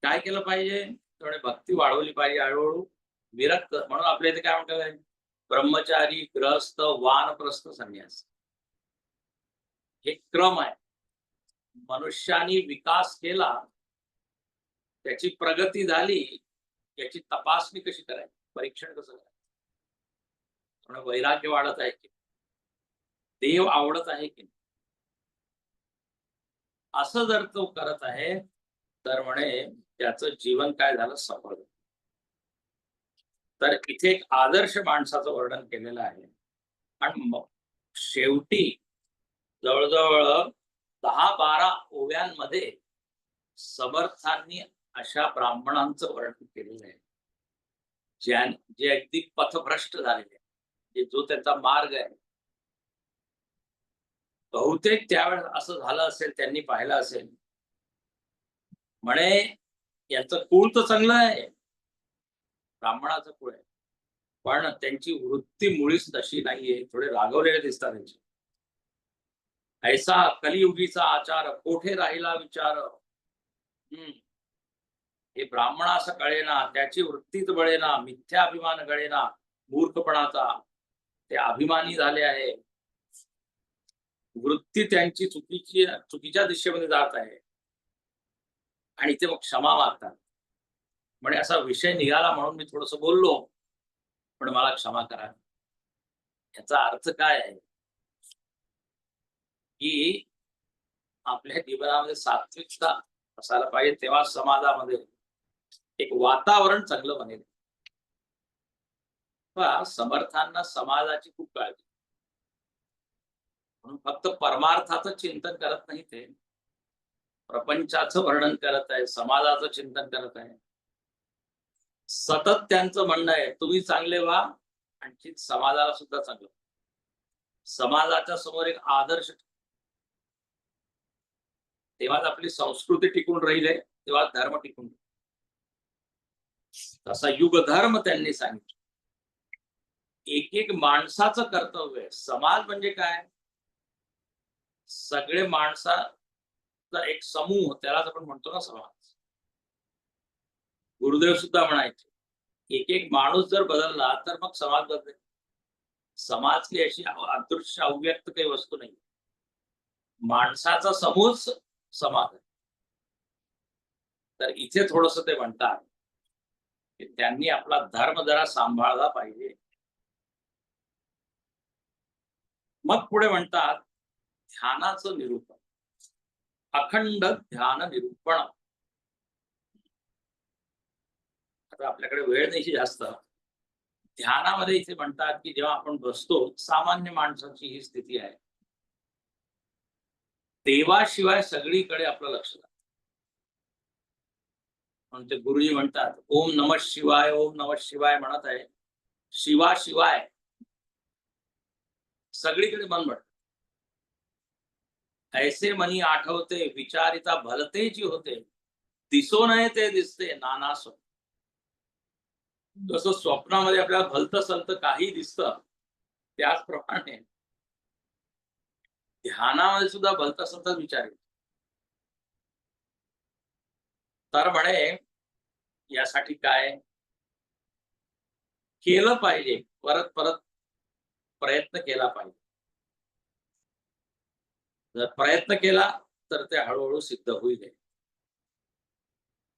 काय केलं पाहिजे, थोडे भक्ती वाढवली पाहिजे हळूहळू, विरक्त. म्हणून आपल्या इथे काय म्हणतात, ब्रह्मचारी, ग्रहस्थ, वानप्रस्थ, संन्यास, हे क्रम आहे. मनुष्याने विकास केला, त्याची प्रगती झाली, याची तपासणी कशी करायची, परीक्षण कसं करायचं, वैराग्य वाढत आहे की, देव आवडत आहे की, असं जर तो करत आहे तर म्हणे त्याचं जीवन काय झालं, सफळ. तर इथे एक आदर्श माणसाचं वर्णन केलेलं आहे. आणि मग शेवटी जवळजवळ 10-12 ओव्यांमध्ये समर्थांनी अशा ब्राह्मणांचं वर्णन केलेलं आहे, जे अगदी पथभ्रष्ट झालेले, जो त्यांचा मार्ग आहे. बहुतेक त्यावेळेस असं झालं असेल, त्यांनी पाहिलं असेल, म्हणे याचं कुळ तर चांगलं आहे, ब्राह्मणाचं कुळ आहे, पण त्यांची वृत्ती मुळीच तशी नाहीये, थोडे रागवलेले दिसतात त्यांचे. ऐसा कलियुगीचा आचार, कोठे राहिला विचार. हे ब्राह्मण असं कळेना, त्याची वृत्तीच बळेना, मिथ्या अभिमान गळेना, मूर्खपणाचा, ते अभिमानी झाले आहे, वृत्ती त्यांची चुकीच्या दिशेमध्ये जात आहे, आणि ते मग क्षमा मागतात. म्हणजे असा विषय निघाला म्हणून मी थोडस बोललो, पण मला क्षमा करा. याचा अर्थ काय आहे की आपल्या जीवनामध्ये सात्विकता असायला पाहिजे, तेव्हा समाजामध्ये एक वातावरण चांगलं बनेल. समर्थांना समाजाची खूप काळजी, म्हणून फक्त परमार्थाचं चिंतन करत नाही, ते प्रपंचाचं वर्णन करत आहे, समाजाचं चिंतन करत आहे. सतत त्यांचं म्हणणं आहे तुम्ही चांगले व्हा, आणखी समाजाला सुद्धा चांगलं, समाजाच्या समोर एक आदर्श, तेव्हाच आपली संस्कृती टिकून राहील, तेव्हा धर्म टिकून राहील. तसा युगधर्म त्यांनी सांगितलं. एक एक माणसाचं कर्तव्य आहे. समाज म्हणजे काय, सगळे माणसाचा एक समूह, त्यालाच आपण म्हणतो ना समाज. गुरुदेव सुद्धा म्हणायचे एक एक माणूस जर बदलला तर मग समाज बदलेल. समाज ही अशी अदृश्य अव्यक्त काही वस्तू नाही, माणसाचा समूहच समाज आहे. तर इथे थोडस ते म्हणतात की त्यांनी आपला धर्म जरा सांभाळला पाहिजे. मग पुढे म्हणतात ध्यानाचं निरूपण, अखंड ध्यान निरूपण. आता आपल्याकडे वेळ नाही जास्त. ध्यानामध्ये इथे म्हणतात की जेव्हा आपण बसतो, सामान्य माणसाची ही स्थिती आहे, देवाशिवाय सगळीकडे आपलं लक्ष लागतं. म्हणून ते गुरुजी म्हणतात ओम नमः शिवाय, ओम नमः शिवाय म्हणत आहे, शिवाशिवाय सगळीकडे मन म्हणत. ऐसे मनी आठवते विचारिता भलते जी होते, दिसो नये ते दिसते नाना सो. जसं स्वप्नामध्ये आपल्याला भलतं सलतं काही दिसतं, त्याचप्रमाणे ध्यानामध्ये सुद्धा भलतं सलतं विचार येतो. तर म्हणे यासाठी काय केलं पाहिजे, परत परत प्रयत्न केला पाहिजे. जर प्रयत्न केला तर ते हळूहळू सिद्ध होईल.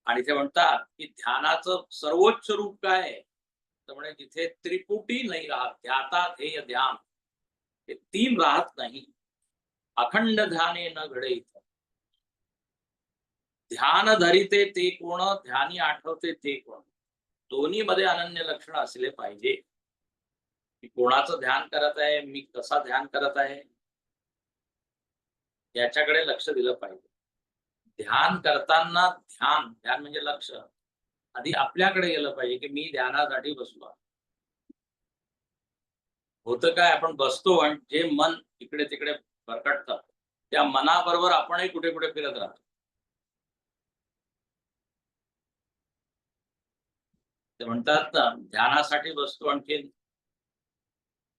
आणि ते म्हणतात की ध्यानाचं सर्वोच्च रूप काय आहे, तर म्हणे जिथे त्रिपुटी नाही राहत, ध्याता ध्येय ध्यान, हे तीन राहत नाही, अखंड ध्याने न घडे इथं. ध्यान धरिते ते कोण, ध्यानी आठवते ते कोण, दोन्ही मध्ये अनन्य लक्षण असले पाहिजे. मी कोणाचं ध्यान करत आहे, मी कसा ध्यान करत आहे, याच्याकडे लक्ष दिलं पाहिजे. ध्यान करताना ध्यान ध्यान म्हणजे लक्ष आधी आपल्याकडे गेलं पाहिजे की मी ध्यानासाठी बसलो. होतं काय, आपण बसतो आणि जे मन इकडे तिकडे भरकटतं, त्या मनाबरोबर आपणही कुठे कुठे फिरत राहतो. ते म्हणतात ना, ध्यानासाठी बसतो आणखी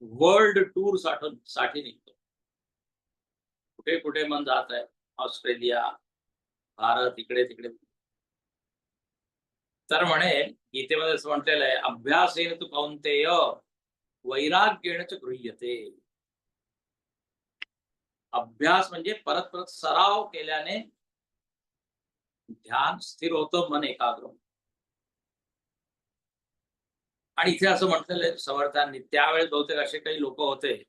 वर्ल्ड टूर साठी निघतो. कुठे कुठे मन जात आहे, ऑस्ट्रेलिया, भारत, इकडे तिकडे. तर म्हणे गीतेमध्ये असं म्हटलेलं आहे, अभ्यासेन तु कौंतेय वैराग्येण च गृह्यते. अभ्यास म्हणजे परत परत सराव केल्याने ध्यान स्थिर होतं, मन एकाग्र. आणि इथे असं म्हटलेलं आहे समर्थांनी, त्यावेळेस बहुतेक असे काही लोक होते,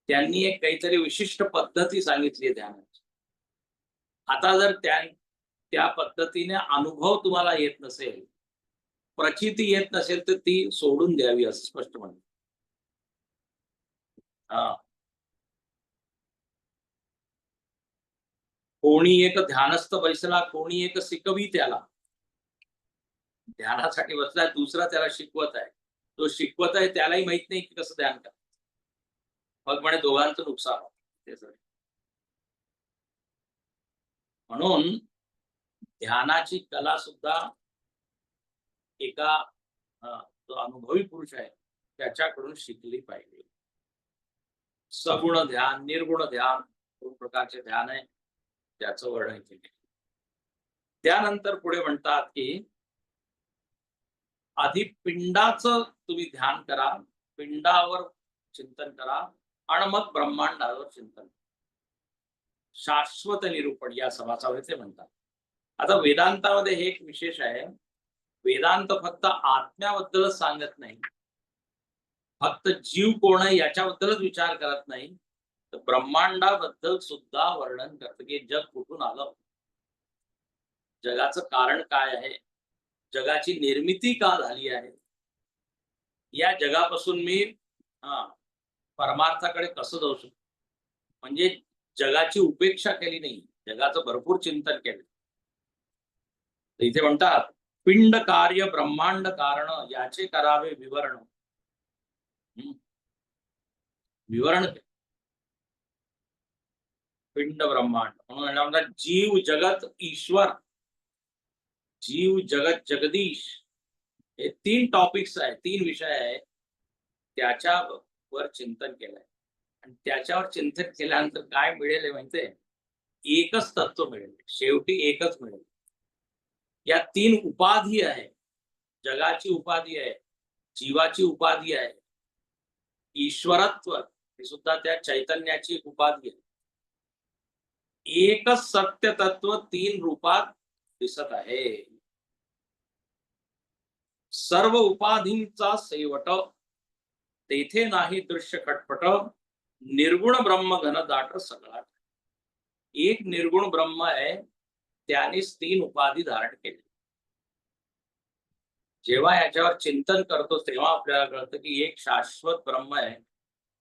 त्यांनी एक काहीतरी विशिष्ट पद्धती सांगितली ध्यानाची. आता जर त्या पद्धतीने अनुभव तुम्हाला येत नसेल, प्रचिती येत नसेल, तर ती सोडून द्यावी असं स्पष्ट म्हणतात. हा, कोणी एक ध्यानस्थ बैसला, कोणी एक शिकवी त्याला. ध्यानासाठी बसलाय, दुसरा त्याला शिकवत आहे. तो शिकवत आहे त्यालाही माहित नाही की कसं ध्यान करायचं. मग म्हणे दोघांचं नुकसान होतं. म्हणून ध्यानाची कला सुद्धा एका जो अनुभवी पुरुष आहे त्याच्याकडून शिकली पाहिजे. सगुण ध्यान, निर्गुण ध्यान, दोन प्रकारचे ध्यान आहे, त्याचं वर्णन केले. त्यानंतर पुढे म्हणतात की आधी पिंडाचं तुम्ही ध्यान करा, पिंडावर चिंतन करा आणि मग ब्रह्मांडावर चिंतन. शाश्वत निरूपण या समासामध्ये ते म्हणतात. आता वेदांतामध्ये हे एक विशेष आहे, वेदांत फक्त आत्म्याबद्दलच सांगत नाही, फक्त जीव कोण आहे याच्याबद्दलच विचार करत नाही, तर ब्रह्मांडाबद्दल सुद्धा वर्णन करतं की जग कुठून आलं, जगाचं कारण काय आहे, जगाची निर्मिती का झाली आहे, या जगापासून मी परमार्थाकडे कसं जाऊ शकतो. म्हणजे जगाची उपेक्षा केली नाही, जगाचं भरपूर चिंतन केलं. इथे म्हणतात पिंड कार्य ब्रह्मांड कारण याचे करावे विवरण. विवरण पिंड ब्रह्मांड म्हणून जीव जगत ईश्वर, जीव जगत जगदीश, हे तीन टॉपिक्स आहे, तीन विषय आहे, त्याच्यावर चिंतन केलंय. आणि त्याच्यावर चिंतन केल्यानंतर काय मिळेल माहितीये, एकच तत्व मिळेल, शेवटी एकच मिळेल. या 3 उपाधी आहे. जगाची उपाधी आहे, जीवाची उपाधी आहे, ईश्वरत्व हे सुद्धा त्या चैतन्याची एक उपाधी आहे. एकच सत्य तत्व 3 रूपात दिसत आहे. सर्व उपाधींचा शेवट, तेथे नाही दृश्य खटपट, निर्गुण ब्रह्म घन दाट सगळा. एक निर्गुण ब्रह्म आहे, त्यानेच 3 उपाधी धारण केली. जेव्हा याच्यावर चिंतन करतो तेव्हा आपल्याला कळतं की एक शाश्वत ब्रह्म आहे,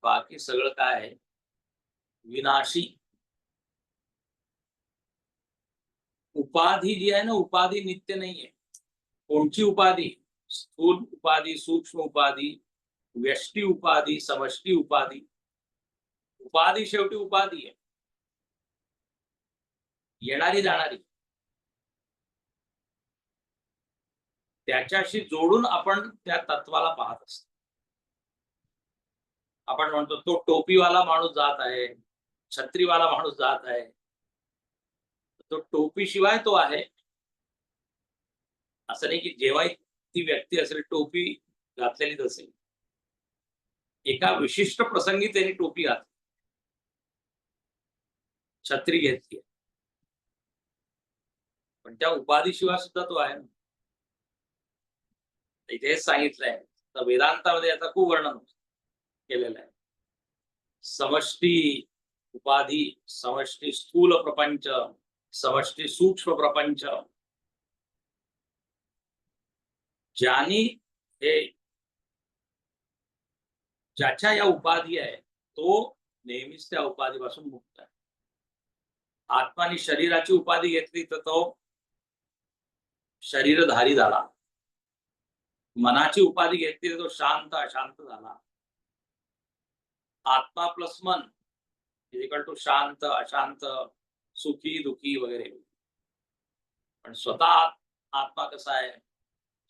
बाकी सगळं काय आहे विनाशी. उपाधी जी आहे ना, उपाधी नित्य नाहीये. कोणची उपाधी? स्थूल उपाधी, सूक्ष्म उपाधी, व्यष्टी उपाधी, समष्टी उपाधी. उपाधी शेवटी उपाधी आहे, येणारी जाणारी. त्याच्याशी जोडून आपण त्या तत्वाला पाहत असतो. आपण म्हणतो तो टोपीवाला माणूस जात आहे, छत्रीवाला माणूस जात आहे. तो टोपीशिवाय तो आहे असं नाही की जेव्हा ती व्यक्ती असेल टोपी घातलेलीच असेल. एका विशिष्ट प्रसंगी त्यांनी टोपी घातली, छत्री घेतली, पण त्या उपाधीशिवाय सुद्धा तो आहे ना. इथे सांगितलंय तर वेदांतामध्ये याचा खूप वर्णन केलेलं आहे. समष्टी उपाधी, समष्टी स्थूल प्रपंच, समष्टी सूक्ष्म प्रपंच. ज्यानी हे ज्याच्या या उपाधी आहे तो नेहमीच त्या उपाधीपासून मुक्त आहे. आत्माने शरीराची उपाधी घेतली तर तो शरीरधारी झाला. मनाची उपाधी घेतली तर तो शांत अशांत झाला. आत्मा प्लस मन इक्वल टू शांत अशांत, सुखी दुखी वगैरे. पण स्वतः आत्मा कसा आहे?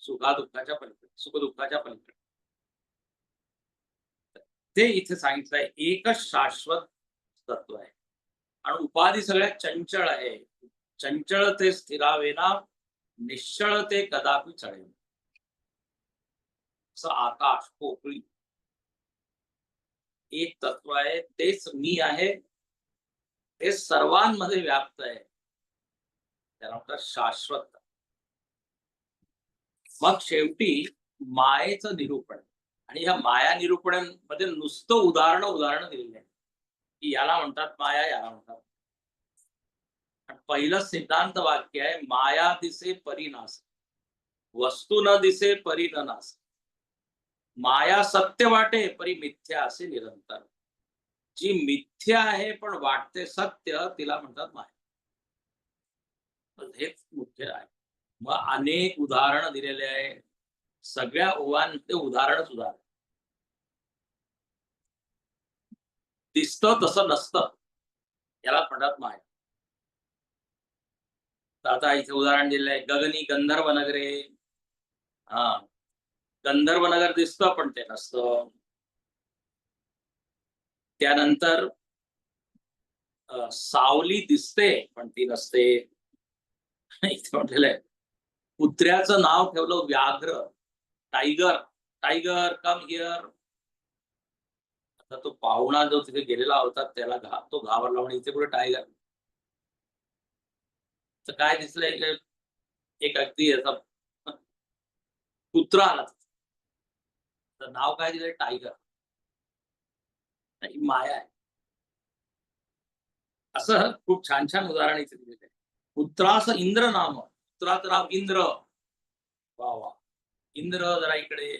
सुखादुःखाच्या पलीकडे, सुख दुःखाच्या पलीकडे. ते इथे सांगितलंय एकच शाश्वत तत्व आहे आणि उपाधी सगळ्यात चंचल आहे. चंचल ते स्थिरावेना, निश्चळ ते कदापि चढेल. असं आकाश, पोकळी एक तत्व आहे, तेच मी आहे, ते सर्वांमध्ये व्याप्त आहे. त्याला म्हणतात शाश्वत. मग शेवटी मायेचं निरूपण. आणि ह्या माया निरूपण मध्ये नुसतं उदाहरण दिलेलं आहे की याला म्हणतात माया, याला म्हणतात. पहिलं सिद्धांत वाक्य आहे, माया दिसे परिनास, वस्तू न दिसे परी न नास. माया सत्य वाटे परी मिथ्या असे निरंतर. जी मिथ्या आहे पण वाटते सत्य, तिला म्हणतात माया. हेच मुख्य आहे. मग अनेक उदाहरण दिलेले आहे. सगळ्या ओवांचे उदाहरणच उदाहरण. दिसतं तसं नसतं, याला म्हणतात माया. आता इथे उदाहरण दिलेलं आहे, गगनी गंधर्व नगरे. हा, गंधर्व नगर दिसतं पण ते नसतं. त्यानंतर सावली दिसते पण ती नसते. इथे म्हटलेलं आहे, कुत्र्याचं नाव ठेवलं व्याघ्र, टायगर. Tiger come here. आता तो पाहुणा जो तिथे गेलेला होता त्याला तो घाबरला, म्हणजे इथे कुठे टायगर. तर काय दिसलंय, एक अगदी याचा कुत्रा आला, तर नाव काय दिलंय टायगर. ही माया आहे. असं खूप छान छान उदाहरण इथे दिलेलं आहे. पुत्रास इंद्र नाम, पुत्राचं नाव इंद्र. वा वा, इंद्र जरा इकडे.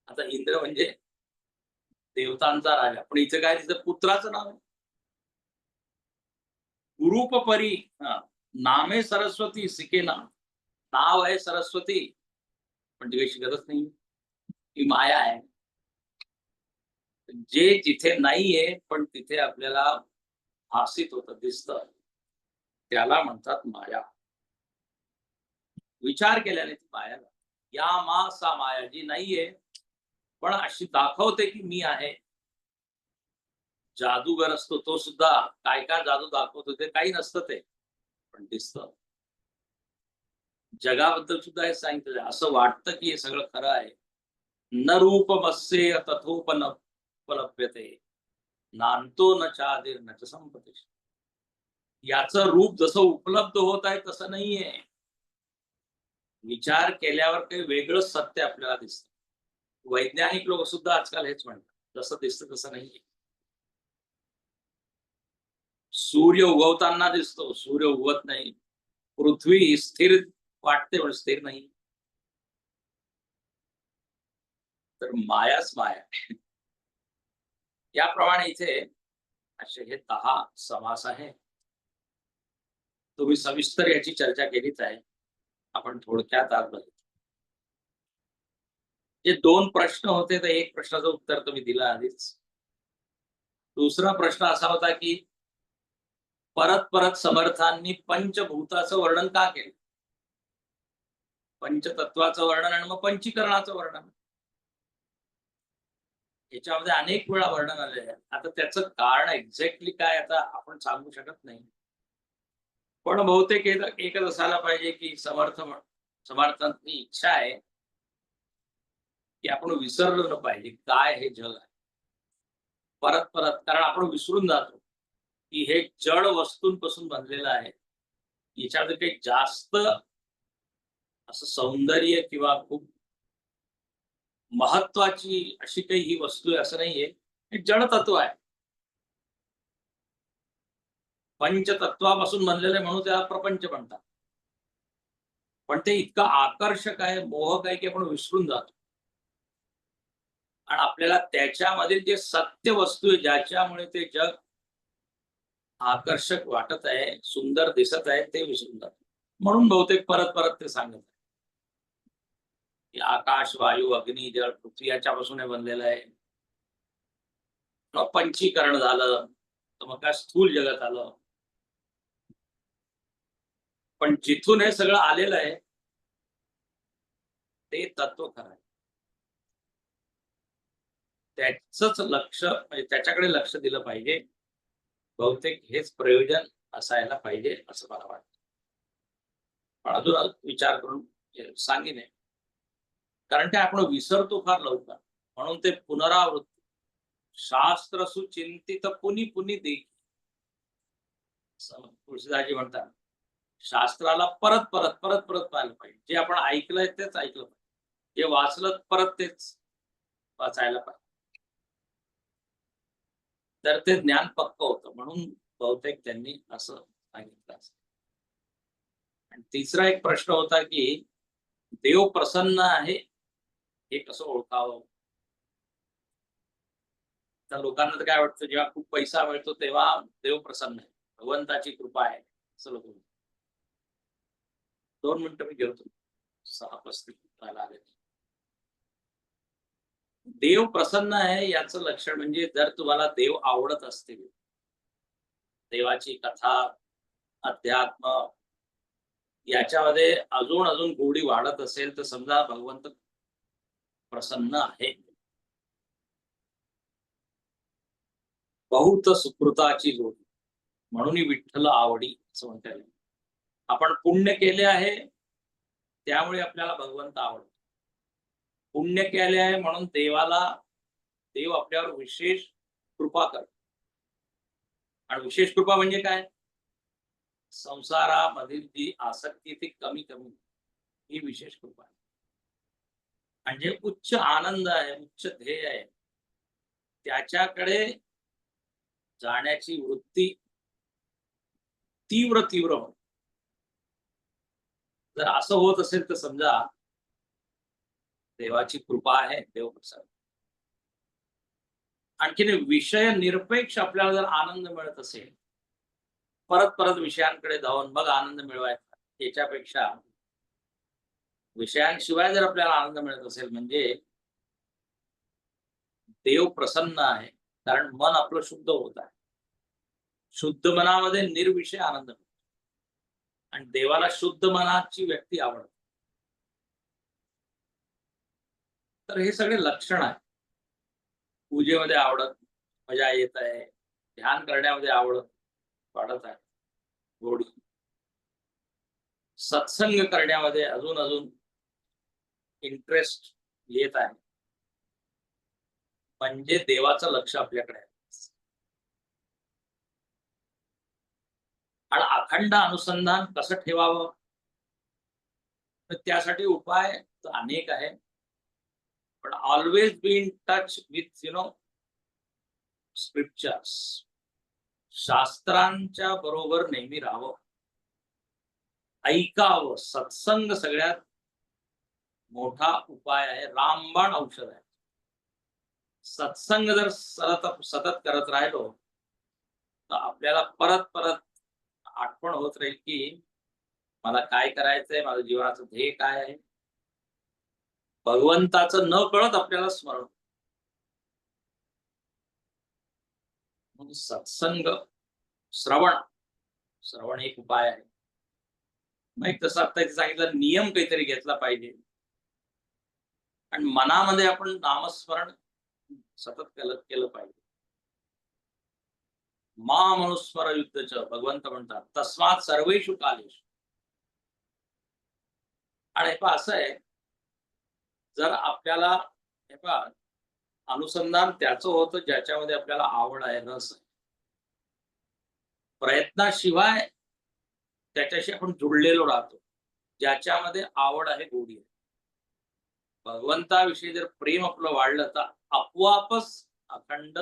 आता इंद्र म्हणजे देवतांचा राजा, पण इथे काय तिचं पुत्राचं नाव आहे. गुरुपरी नामे सरस्वती सिके नाव आहे सरस्वती, पण ती काही शिकतच नाही. ही माया आहे. जे जिथे नाहीये पण तिथे आपल्याला भासित होतं, दिसतं, त्याला म्हणतात माया. विचार केल्याने ती माया. या मा सा माया, जी नाहीये पण अशी दाखवते की मी आहे. जादूगर असतो तो सुद्धा काय काय जादू दाखवतो, ते काही नसतं, ते पण दिसतं. जगाबद्दल सुद्धा हे सांगितलं आहे. असं वाटतं की हे सगळं खरं आहे. न रूपमस्येय तथोपलभ्यते नांतो न चादिर न च संपते. याचं रूप जसं उपलब्ध होत आहे तसं नाहीये. विचार केल्यावर काही वेगळंच सत्य आपल्याला दिसतं. वैज्ञानिक लोक सुद्धा आजकाल हेच म्हणतात, जसं दिसतं तसं नाहीये. सूर्य उगवताना दिसतो, सूर्य उगवत नाही. पृथ्वी स्थिर वाटते पण स्थिर नाही. तर मायाच माया. याप्रमाणे इथे असे हे 10 समास आहे. तुम्ही सविस्तर याची चर्चा केलीच आहे. आपण थोडक्यात आज बघू. जे 2 प्रश्न होते, तर एक प्रश्नाचं उत्तर तुम्ही दिलं आधीच. दुसरा प्रश्न असा होता, की परत परत समर्थांनी पंचभूताचं वर्णन का केलं? पंचतत्वाचं वर्णन आणि मग पंचीकरणाचं वर्णन. याच्यामध्ये अनेक वेळा वर्णन आलेलं आहे. आता त्याचं कारण एक्झॅक्टली काय आता आपण सांगू शकत नाही. पण बहुतेक एकच असायला पाहिजे, की समर्थांची इच्छा आहे, की आपण विसरलो न पाहिजे काय हे जग आहे. परत परत कारण आपण विसरून जातो, की हे जड वस्तूंपासून बनलेलं आहे. याच्यामध्ये काही जास्त असं सौंदर्य किंवा खूप महत्वाची अशी काही ही वस्तू आहे असं नाहीये. हे जड तत्व आहे. पंचतत्वापासून बनलेलं आहे म्हणून त्याला प्रपंच म्हणतात. पण ते इतकं आकर्षक आहे, मोहक आहे, की आपण विसरून जातो. आणि आपल्याला त्याच्यामधील जे सत्य वस्तू आहे, ज्याच्यामुळे ते जग आकर्षक वाटत आहे, सुंदर दिसत आहे, ते विसरून जातो. म्हणून बहुतेक परत परत ते सांगत आहे, की आकाश, वायू, अग्नी, जल, पृथ्वी याच्यापासून हे बनलेलं आहे. मग पंचीकरण झालं, तर मग काय स्थूल जगत आलं. पण जिथून हे सगळं आलेलं आहे, ते तत्व खरं आहे. त्याचंच लक्ष म्हणजे त्याच्याकडे लक्ष दिलं पाहिजे. बहुतेक हेच प्रयोजन असायला पाहिजे असं मला वाटतं. पण अजून विचार करून सांगेन आहे. कारण ते आपण विसरतो फार लवकर. म्हणून ते पुनरावृत्ती. शास्त्र सुचिंतित पुनी पुनी देखी. तुळशीदासजी म्हणतात, शास्त्राला परत परत परत परत पाहिलं पाहिजे. जे आपण ऐकलंय तेच ऐकलं पाहिजे. जे वाचलं परत तेच वाचायला पाहिजे. तर ते ज्ञान पक्क होतं. म्हणून बहुतेक त्यांनी असं सांगितलं असेल. आणि तिसरा एक प्रश्न होता, की देव प्रसन्न आहे, हे कसं ओळखावं? तर लोकांना तर काय वाटतं, जेव्हा खूप पैसा मिळतो तेव्हा देव प्रसन्न आहे. भगवंताची कृपा आहे, असं लोक म्हणतात. 2 मिनिटं मी घेतो. 6:35 व्हायला आले. देव प्रसन्न आहे याचं लक्षण म्हणजे जर तुम्हाला देव आवडत असतील, देवाची कथा, अध्यात्म याच्यामध्ये अजून अजून गोडी वाढत असेल, तर समजा भगवंत प्रसन्न आहे. बहुत सुकृताची जोडी म्हणून विठ्ठल आवडी असं म्हणता येईल. आपण पुण्य केले आहे, त्यामुळे आपल्याला भगवंत आवडतो. पुण्य केले आहे म्हणून देव आपल्यावर विशेष कृपा करतो. आणि विशेष कृपा म्हणजे काय? संसारामधील जी आसक्ती ती कमी कमी ही विशेष कृपा आहे. म्हणजे उच्च आनंद आहे, उच्च ध्येय आहे, त्याच्याकडे जाण्याची वृत्ती तीव्र तीव्र होते. जर असं होत असेल तर समजा देवाची कृपा आहे, देव प्रसन्न. आणखीन विषय निरपेक्ष आपल्याला जर आनंद मिळत असेल, परत परत विषयांकडे जाऊन मग आनंद मिळवायचा, याच्यापेक्षा विषयांशिवाय जर आपल्याला आनंद मिळत असेल म्हणजे देव प्रसन्न आहे. कारण मन आपलं शुद्ध होत आहे. शुद्ध मनामध्ये निर्विषय आनंद मिळतो. आणि देवाला शुद्ध मनाची व्यक्ती आवडते. तर हे सगळे लक्षण आहे. पूजेमध्ये आवडत, मजा येत आहे. ध्यान करण्यामध्ये आवडत वाढत आहे. गोडी सत्संग करण्यामध्ये अजून अजून इंटरेस्ट येत आहे, म्हणजे देवाचं लक्ष आपल्याकडे आहे. आणि अखंड अनुसंधान कसं ठेवावं, तर त्यासाठी उपाय तर अनेक आहे, पण always be in touch with scriptures. शास्त्रांच्या बरोबर नेहमी राहावं, ऐकावं. सत्संग सगळ्यात मोठा उपाय आहे, रामबाण औषध आहे. सत्संग जर सतत करत राहिलो तर आपल्याला परत परत आठवण होत राहील की मला काय करायचंय, माझं जीवनाचं ध्येय काय आहे. भगवंताचं न कळत आपल्याला स्मरण. म्हणून सत्संग, श्रवण श्रवण एक उपाय आहे. मग एक तसं आता सांगितलं, नियम काहीतरी घेतला पाहिजे आणि मनामध्ये आपण नामस्मरण सतत केलं पाहिजे. मनुस्मर युद्धच भगवंत म्हणतात, तस्मात सर्वेषु कालेषु. आणि असं आहे, जर आपल्याला अनुसंधान त्याचं होतं ज्याच्यामध्ये आपल्याला आवड आहे, रस आहे. प्रयत्नाशिवाय त्याच्याशी आपण जुळलेलो राहतो, ज्याच्यामध्ये आवड आहे, गोडी आहे. भगवंताविषयी जर प्रेम आपलं वाढलं तर आपोआपच अखंड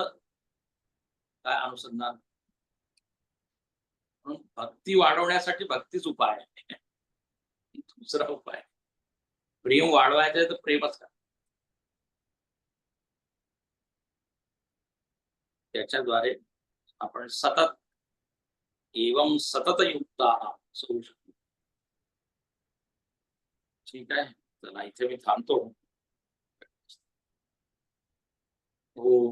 काय अनुसंधान. म्हणून भक्ती वाढवण्यासाठी भक्तीच उपाय आहे. दुसरा उपाय प्रेम वाढवायचं तर प्रेमच करा. त्याच्याद्वारे आपण सतत एवं सतत युक्त होऊ शकतो. ठीक आहे, चला इथे मी थांबतो. हो,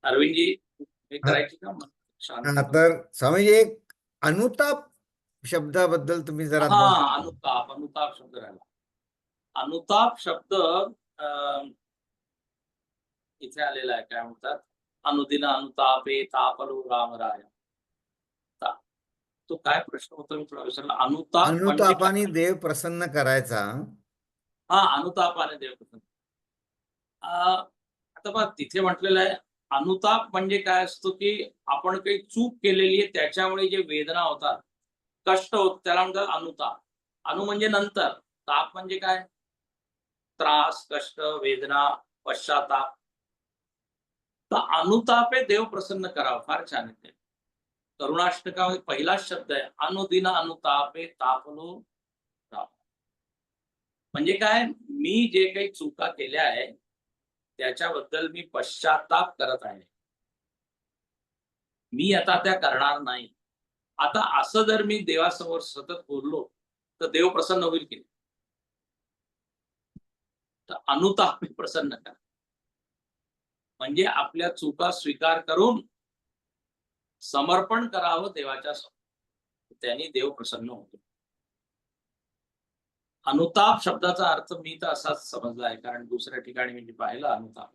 अरविंदजी करायची का शांत? तर स्वामीजी, एक अनुताप शब्दाबद्दल तुम्ही जरा अनुताप शब्द राहिला. अनुताप शब्द इथे आलेला आहे. काय म्हणतात, अनुदिन अनुतापे तापलो रामराया. तो काय प्रश्न होता मी तुला विसरला. अनुताप म्हणजे अनुतापाने देव प्रसन्न करायचा. अनुतापाने देव प्रसन्न. आता बघ तिथे म्हटलेलं आहे, अनुताप म्हणजे काय असतो की आपण काही चूक केलेली आहे त्याच्यामुळे जे वेदना होतात, कष्ट होत, त्याला म्हणतात अनुताप. अनु म्हणजे नंतर, ताप म्हणजे काय, त्रास, कष्ट, वेदना, पश्चाताप. तर अनुतापे देव प्रसन्न करावं. फार छान आहे. करुणाष्टकामध्ये पहिलाच शब्द आहे, अनुदिन अनुतापे तापलो राम. म्हणजे काय, मी जे काही चुका केल्या आहे त्याच्याबद्दल मी पश्चाताप करत आहे. मी आता त्या करणार नाही. आता असं जर मी देवासमोर सतत बोललो तर देव प्रसन्न होईल की? तर अनुताप प्रसन्न करा, म्हणजे आपल्या चुका स्वीकार करून समर्पण करावं देवाच्या समोर, त्यांनी देव प्रसन्न होतो. अनुताप शब्दाचा अर्थ मी तर असाच समजला आहे, कारण दुसऱ्या ठिकाणी मी पाहिलं अनुताप.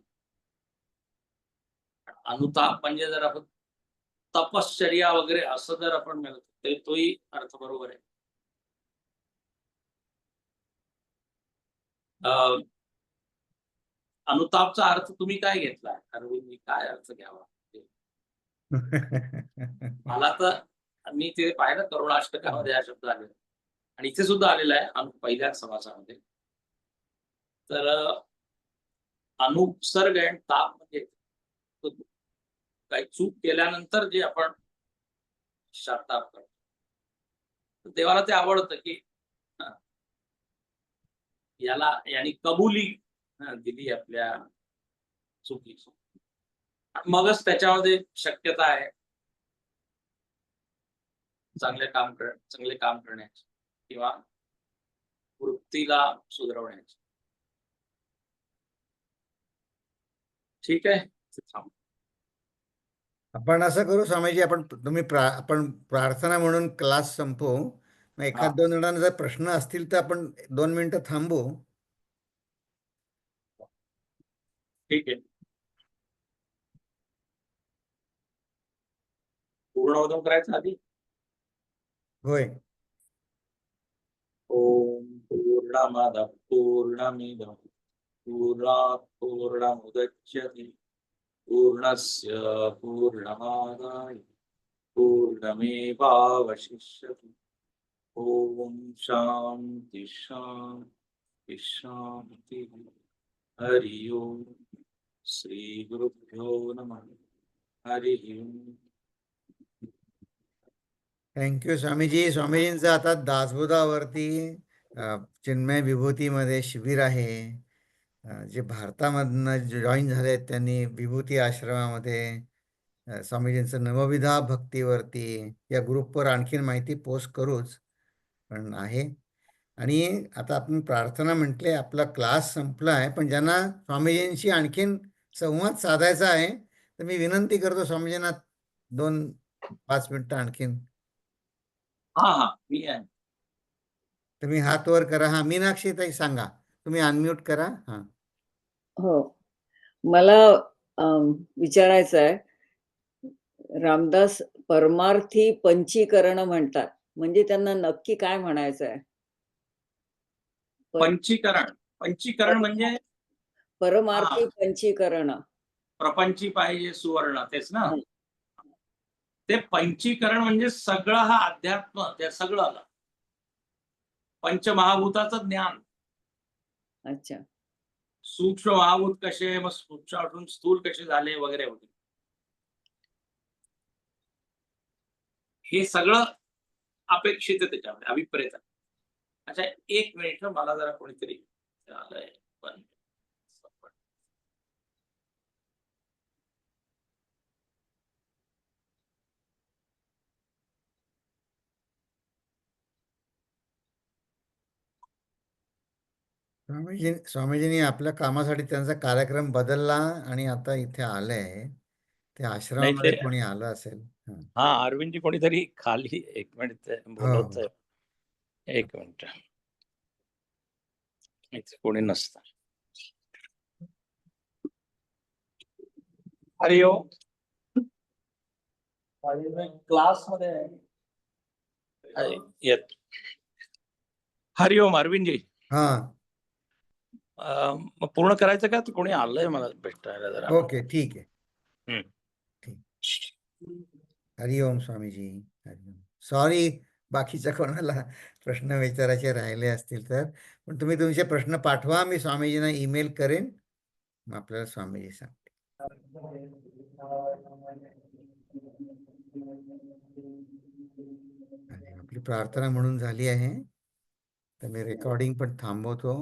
अनुताप म्हणजे जर आपण तपश्चर्या वगैरे असं जर आपण म्हणतो ते तोही अर्थ बरोबर आहे. अनुतापचा अर्थ तुम्ही काय घेतलाय, अरविंद, काय अर्थ घ्यावा? मला तर मी ते पाहिलं करुणाष्टकामध्ये हा शब्द आलेला आणि इथे सुद्धा आलेला आहे पहिल्या समासामध्ये. तर अनुपसर्ग आणि ताप म्हणजे काही चूक केल्यानंतर जे आपण पश्चाताप करतो, देवाला ते आवडतं की यांनी कबुली दिली आपल्या चुकीची, मगच त्याच्यामध्ये शक्यता आहे चांगले काम करण्याची किंवा वृत्तीला सुधारवण्याची. ठीक आहे, आपण असं करू स्वामीजी, आपण प्रार्थना म्हणून क्लास संपवू. मग एखाद दोन जणांना जर प्रश्न असतील तर आपण 2 मिनिटं थांबू. ठीक आहे. पूर्ण करायचं आधी. होय. पूर्णमदः पूर्णमिदं पूर्णात् पूर्णमुदच्यते पूर्णस्य पूर्णमादाय पूर्णमेवावशिष्यते ॐ शान्ति शान्ति शान्तिः हरि ओम श्री गुरुभ्यो नमः हरि ओम थँक्यू स्वामीजी. स्वामीजींचं आता दासबोधावरती चिन्मय विभूतीमध्ये शिबिर आहे. जे भारतामधनं जॉईन झाले आहेत त्यांनी विभूती आश्रमामध्ये स्वामीजींचं नवविधा भक्तीवरती या ग्रुपवर आणखीन माहिती पोस्ट करूच, पण आहे. आणि आता आपण प्रार्थना म्हटले, आपला क्लास संपला आहे, पण ज्यांना स्वामीजींशी आणखीन संवाद साधायचा आहे तर मी विनंती करतो स्वामीजींना 2-5 मिनिटं आणखीन. हाँ हाँ मी आहे. तुम्ही हात वर करा. हा, मीनाक्षी ताई सांगा, तुम्ही अनम्यूट करा. हा, हो, मला विचारायचं आहे, रामदास परमार्थी पंचीकरण म्हणतात, म्हणजे त्यांना नक्की काय म्हणायचं आहे? पंचीकरण पंचीकरण म्हणजे परमार्थी हा. पंचीकरण. प्रपंची पाहिजे सुवर्ण तेच ना. हं. ते पंचीकरण म्हणजे सगळं हा अध्यात्म ते सगळं आलं पंचमहाभूताचं ज्ञान. अच्छा. सूक्ष्म महाभूत कसे मग सूक्ष्मातून स्थूल कसे झाले वगैरे वगैरे हे सगळं अपेक्षित आहे त्याच्यामध्ये अभिप्रेत आहे. अच्छा 1 मिनिट मला जरा कोणीतरी आलंय पण स्वामीजींनी आपल्या कामासाठी त्यांचा कार्यक्रम बदलला आणि आता इथे आलंय. ते नाही आश्रमामध्ये ते कोणी आलं असेल. हा अरविंदजी कोणीतरी खाली 1 मिनिट बोलत हो. आहे. 1 मिनिट इथे कोणी नसतं. हरि ओम क्लास मध्ये येत. हरि ओम अरविंदजी. हा, मग पूर्ण करायचं का? कोणी आलंय मला भेटायला जरा. ओके, ठीक आहे. हम्म. हरिओम स्वामीजी. हरिओम. सॉरी बाकीच्या कोणाला प्रश्न विचारायचे राहिले असतील तर, पण तुम्ही तुमचे प्रश्न पाठवा, मी स्वामीजींना ईमेल करेन, मग आपल्याला स्वामीजी सांगते. आपली प्रार्थना म्हणून झाली आहे, तर मी रेकॉर्डिंग पण थांबवतो.